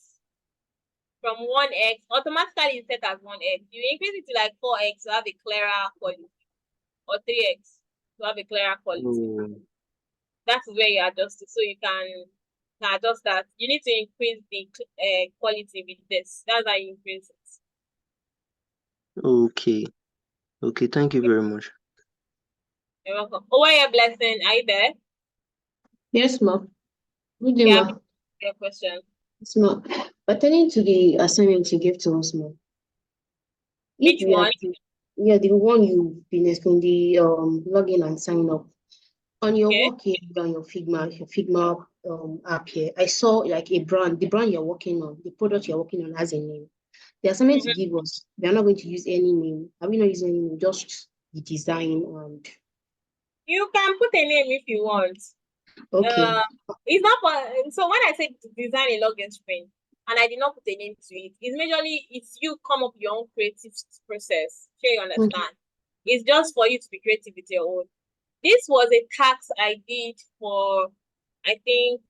from 1x. Automatically it's set as 1x. You increase it to like 4x to have a clearer quality, or 3x to have a clearer quality. That is where you adjust it. So you can adjust that. You need to increase the quality with this. That's how you increase it. Okay. Okay, thank you very much. You're welcome. Owaye Blessing, are you there? Yes, ma'am. Good day, Yeah, ma'am. your question. Yes, ma'am. Pertaining to the assignment you gave to us, ma'am. Which one? Yeah, the one you've been explaining, the login and sign up. On your work here, on your Figma app here, I saw like a brand, the brand you're working on, the product you're working on has a name. The assignment to give us, we are not going to use any name. Are we not using any name? Just the design and. You can put a name if you want. Okay. It's not so when I say to design a login screen and I did not put a name to it, it's majorly it's you come up with your own creative process. Sure, you understand? Okay. It's just for you to be creative with your own. This was a task I did for, I think,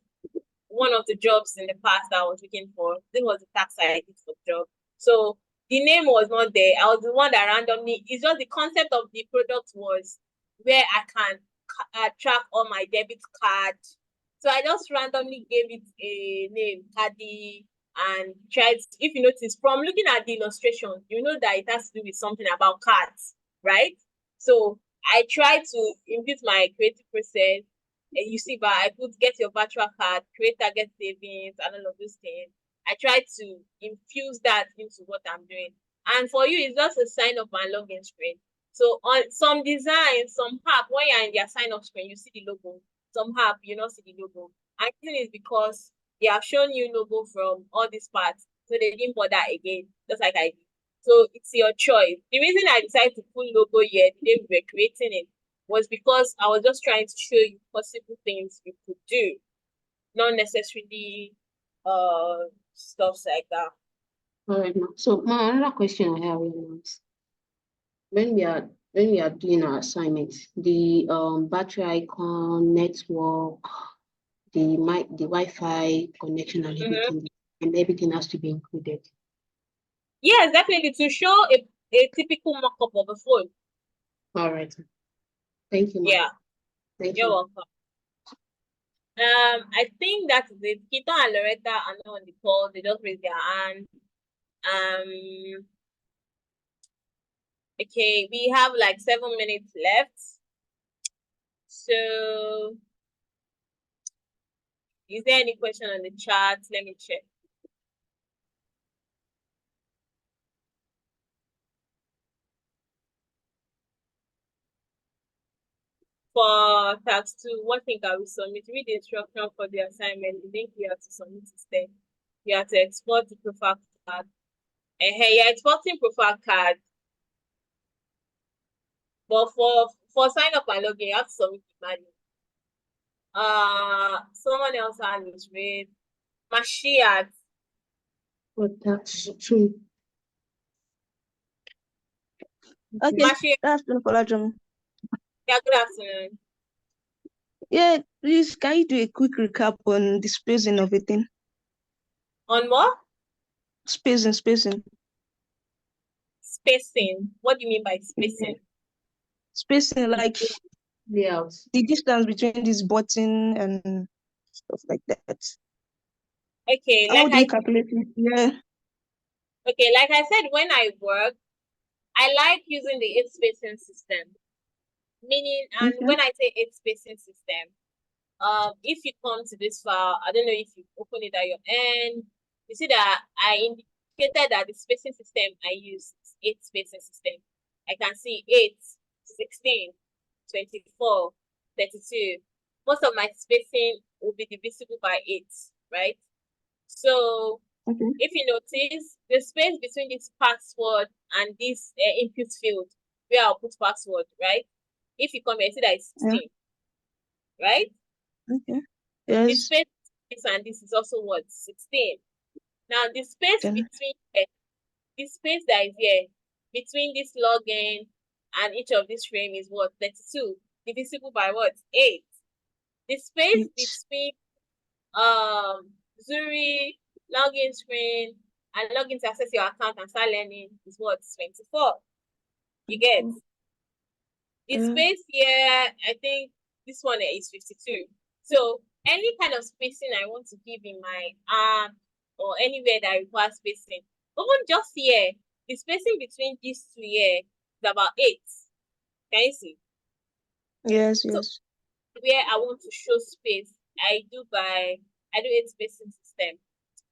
one of the jobs in the past that I was looking for. This was the task I did for the job. So the name was not there. I was the one that randomly, it's just the concept of the product was where I can track all my debit card. So I just randomly gave it a name, Caddy, and tried, if you notice, from looking at the illustration, you know that it has to do with something about cards, right? So I tried to input my creative process. And you see, but I could get your virtual card, create target savings, and all of those things. I tried to infuse that into what I'm doing. And for you, it's just a sign up and login screen. So on some designs, some app, when you're in their sign up screen, you see the logo. Some app, you not see the logo. I think it's because they have shown you logo from all these parts. So they didn't bother again, just like I did. So it's your choice. The reason I decided to put logo here the day we were creating it was because I was just trying to show you possible things you could do, not necessarily stuff like that. All right, ma'am. So my another question I have is when we are doing our assignments, the battery icon, network, the Wi-Fi connection and everything has to be included. Yes, definitely, to show a typical mock-up of a phone. All right. Thank you, ma'am. Yeah. Thank You're you. welcome. I think that is it. Kita and Loretta are not on the call. They just raised their hand. Okay, we have like 7 minutes left. So, is there any question on the chat? Let me check. for task 2, what thing can we submit? Read the instruction for the assignment. The link you have to submit is there. You have to export the profile card. And hey, you're exporting profile card. But for sign up and login, you have to submit it manually. Someone else hand is read. Mashiach. For tax 2. Okay, Mashiach. that's been Kolajum. Yeah, good afternoon. Yeah, please, can you do a quick recap on the spacing of a thing? On what? Spacing. Spacing. What do you mean by spacing? Spacing, like Layout. the distance between this button and stuff like that. Okay, How like do you calculate it? Yeah. Okay, like I said, when I work, I like using the 8 spacing system. Meaning, and Okay. when I say 8 spacing system, if you come to this file, I don't know if you open it at your end, you see that I indicated that the spacing system I use is 8 spacing system. I can see 8, 16, 24, 32. Most of my spacing will be divisible by 8, right? So Okay. if you notice, the space between this password and this input field, where I'll put password, right? If you come here, see that it's 16, right? Okay. The Yes. space this and this is also what? 16. Now the space Okay. between the space that is here between this login and each of this frame is what? 32. Divisible by what? 8. The space between Zuri login screen and login to access your account and start learning is what? 24. You get the space here. I think this one is 52. So any kind of spacing I want to give in my arm or anywhere that requires spacing, even just here, the spacing between these two here is about 8. Can you see? Yes, So yes. where I want to show space, I do 8 spacing system.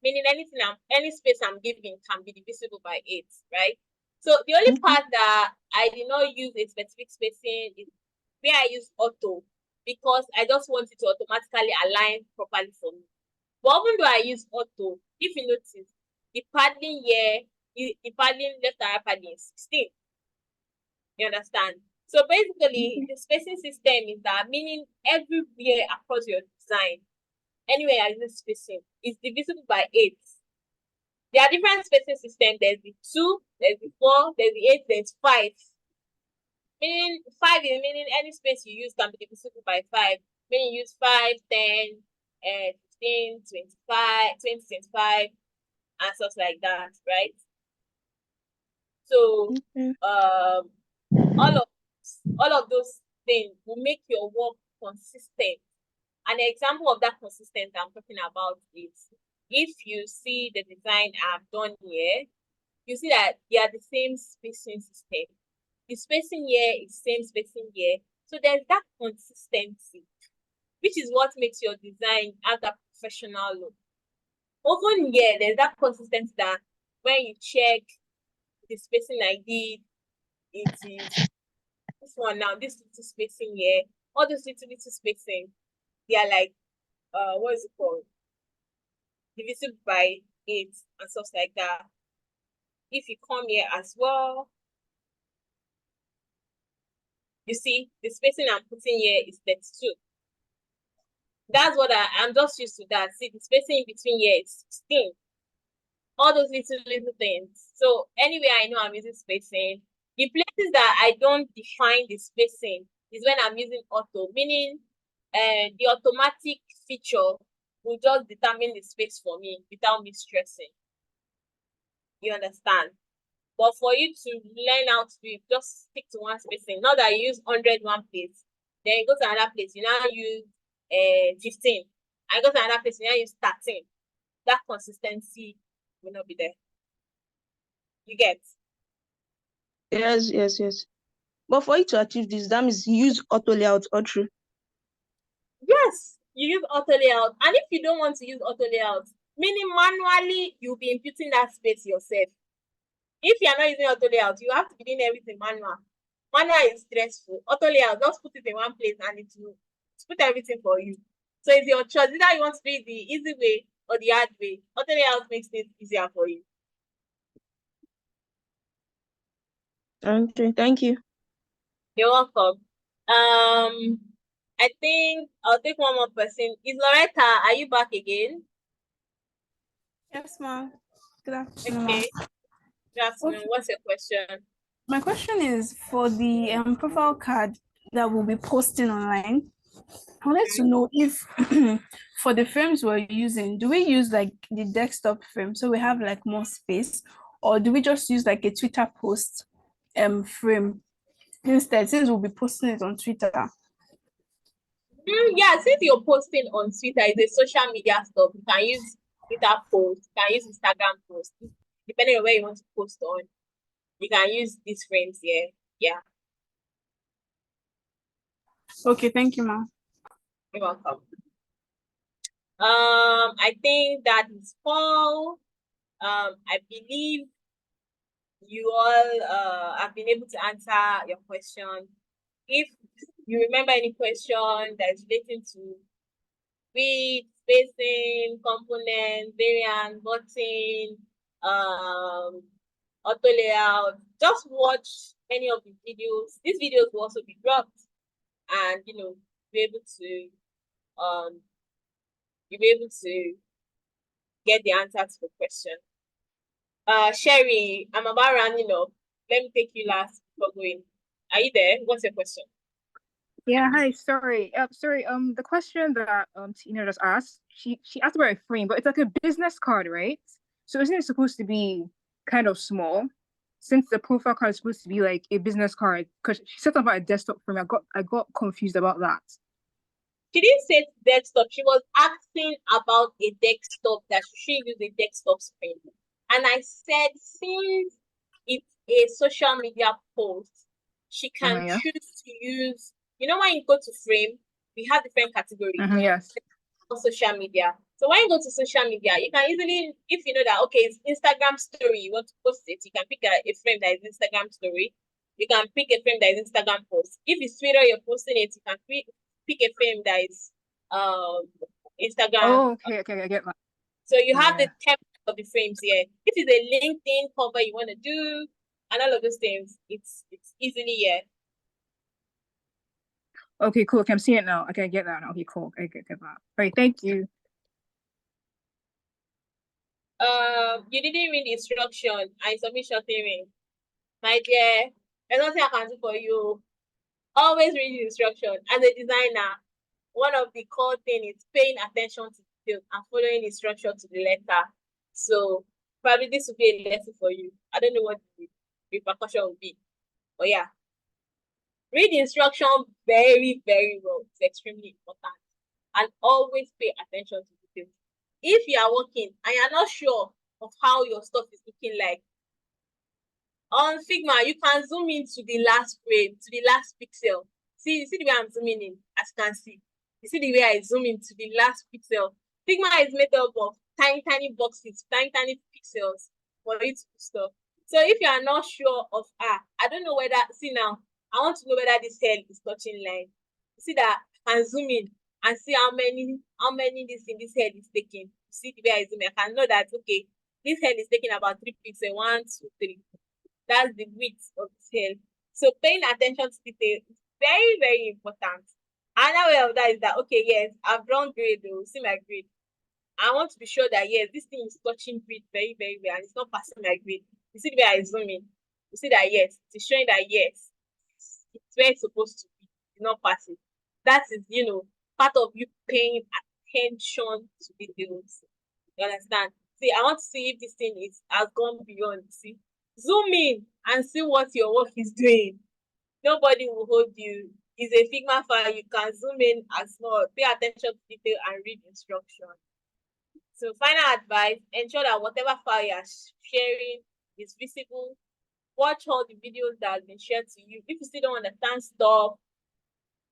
Meaning any space I'm giving can be divisible by 8, right? So the only part that I did not use a specific spacing is where I use auto, because I just want it to automatically align properly for me. But even though I use auto, if you notice, the padding here, the padding left and right padding is 16. You understand? So basically, the spacing system is that, meaning everywhere across your design, anywhere I use spacing, is divisible by 8. There are different spacing systems. There's the 2, there's the 4, there's the 8, there's 5. Meaning 5 is meaning any space you use can be divisible by 5. Meaning you use 5, 10, 15, 25, 20, 25, and stuff like that, right? So all of those things will make your work consistent. An example of that consistency I'm talking about is, if you see the design I've done here, you see that they are the same spacing system. The spacing here is same spacing here. So there's that consistency, which is what makes your design have that professional look. Even here, there's that consistency that when you check the spacing I did, it is this one now, this little spacing here, all those little spacing, they are like, what is it called? Divisible by 8 and stuff like that. If you come here as well, you see the spacing I'm putting here is 32. That's what I'm just used to that. See, the spacing in between here is 16. All those little things. So anyway, I know I'm using spacing. The places that I don't define the spacing is when I'm using auto, meaning the automatic feature will just determine the space for me without me stressing. You understand? But for you to learn how to do it, just stick to one spacing. Not that you use 100 one place, then you go to another place, you now use 15. And go to another place, you now use 13. That consistency will not be there. You get? Yes, yes, yes. But for you to achieve this, that means you use auto layout or true? Yes, you use auto layout. And if you don't want to use auto layout, meaning manually, you'll be imputing that space yourself. If you're not using auto layout, you have to be doing everything manual. Manual is stressful. Auto layout, just put it in one place and it will put everything for you. So it's your choice. Either you want to do it the easy way or the hard way. Auto layout makes it easier for you. Okay, thank you. You're welcome. I think I'll take one more person. Is Loretta, are you back again? Yes, ma'am. Good afternoon, ma'am. Okay. Good afternoon. What's your question? My question is for the profile card that we'll be posting online. I wanted to know if for the frames we're using, do we use like the desktop frame so we have like more space, or do we just use like a Twitter post frame instead, since we'll be posting it on Twitter? Yeah, since you're posting on Twitter, it's a social media stuff. You can use Twitter post, you can use Instagram post, depending on where you want to post on. You can use these frames here. Yeah. Okay, thank you, ma'am. You're welcome. I think that is all. I believe you all have been able to answer your question. If you remember any question that is relating to width, spacing, component, variant, button, auto layout, just watch any of the videos. These videos will also be dropped, and be able to you'll be able to get the answer to the question. Sherry, I'm about rounding up. Let me take you last before going. Are you there? What's your question? Yeah, hi, sorry. The question that Tina just asked, she asked about a frame, but it's like a business card, right? So isn't it supposed to be kind of small? Since the profile card is supposed to be like a business card, because she said something about a desktop frame. I got confused about that. She didn't say desktop. She was asking about a desktop, that she use a desktop screen. And I said, since it's a social media post, she can Yeah. choose to use, when you go to frame, we have different categories. Yes. On social media. So when you go to social media, you can easily, if you know that, okay, it's Instagram story, you want to post it, you can pick a frame that is Instagram story. You can pick a frame that is Instagram post. If it's Twitter, you're posting it, you can pick a frame that is Instagram. Oh, okay, I get that. So you have the template of the frames here. If it's a LinkedIn cover you want to do, and all of those things, it's easily here. Okay, cool. Okay, I'm seeing it now. Okay, I get that now. Okay, cool. I get that. All right, thank you. You didn't read the instruction and submission theory. My dear, there's nothing I can do for you. Always read the instruction. As a designer, one of the core things is paying attention to details and following the instruction to the letter. So probably this will be a lesson for you. I don't know what the repercussion will be, but yeah. Read the instruction very, very well. It's extremely important. And always pay attention to details. If you are working and you're not sure of how your stuff is looking like, on Figma, you can zoom into the last frame, to the last pixel. See the way I'm zooming in, as you can see. You see the way I zoom into the last pixel. Figma is made up of tiny, tiny boxes, tiny, tiny pixels for it to stuff. So if you are not sure of, I don't know whether, see now, I want to know whether this head is touching line. You see that I can zoom in and see how many this head is taking. See the way I zoom in, I can know that, okay, this head is taking about 3 pixels, 1, 2, 3. That's the width of this head. So paying attention to detail is very, very important. Another way of that is that, okay, yes, I've drawn grid though, see my grid. I want to be sure that, yes, this thing is touching grid very, very well, and it's not passing my grid. You see the way I zoom in? You see that, yes, it's showing that, yes, it's where it's supposed to be. It's not passing. That is, part of you paying attention to details. You understand? See, I want to see if this thing has gone beyond. See, zoom in and see what your work is doing. Nobody will hold you. It's a Figma file. You can zoom in as well. Pay attention to detail and read instruction. So final advice, ensure that whatever file you are sharing is visible. Watch all the videos that have been shared to you. If you still don't understand stuff,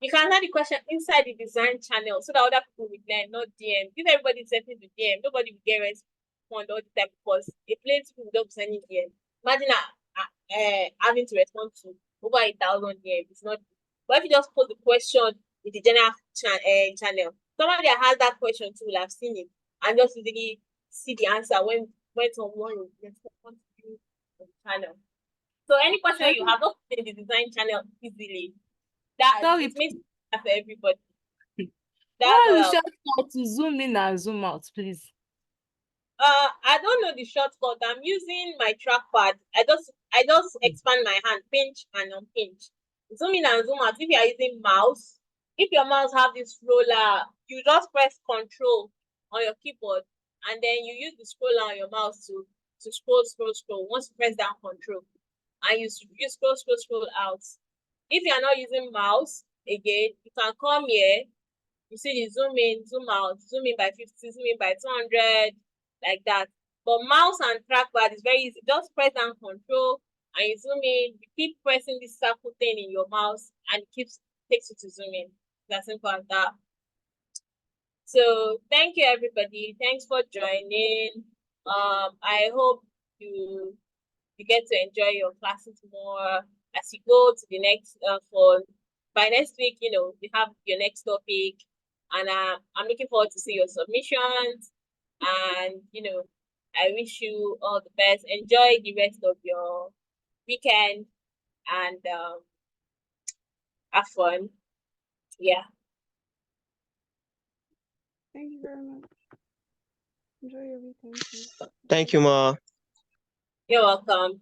you can answer the question inside the design channel so that other people will learn, not DM. If everybody sends it to DM, nobody will get respond all the time because a plenty people don't send it DM. Imagine having to respond to over 1,000 here. It's not. But if you just post the question in the general channel, somebody that has that question too will have seen it and just really see the answer when someone will respond to you on the channel. So any question you have, not in the design channel easily. That Sorry, it makes it for everybody. what That's is the all. shortcut to zoom in and zoom out, please? I don't know the shortcut. I'm using my trackpad. I just expand my hand, pinch and unpinch. Zoom in and zoom out. If you are using mouse, if your mouse have this roller, you just press Control on your keyboard, and then you use the scroller on your mouse to scroll. Once you press down Control, and you scroll out. If you are not using mouse again, you can come here. You see the zoom in, zoom out, zoom in by 50, zoom in by 200, like that. But mouse and trackpad is very easy. Just press down Control and you zoom in. You keep pressing this circle thing in your mouse and it takes you to zoom in. That's simple as that. So thank you everybody. Thanks for joining. I hope you get to enjoy your classes more as you go to the next by next week, you have your next topic, and I'm looking forward to see your submissions, and I wish you all the best. Enjoy the rest of your weekend and have fun. Yeah. Thank you very much. Enjoy your weekend. Thank you, Ma. You're welcome.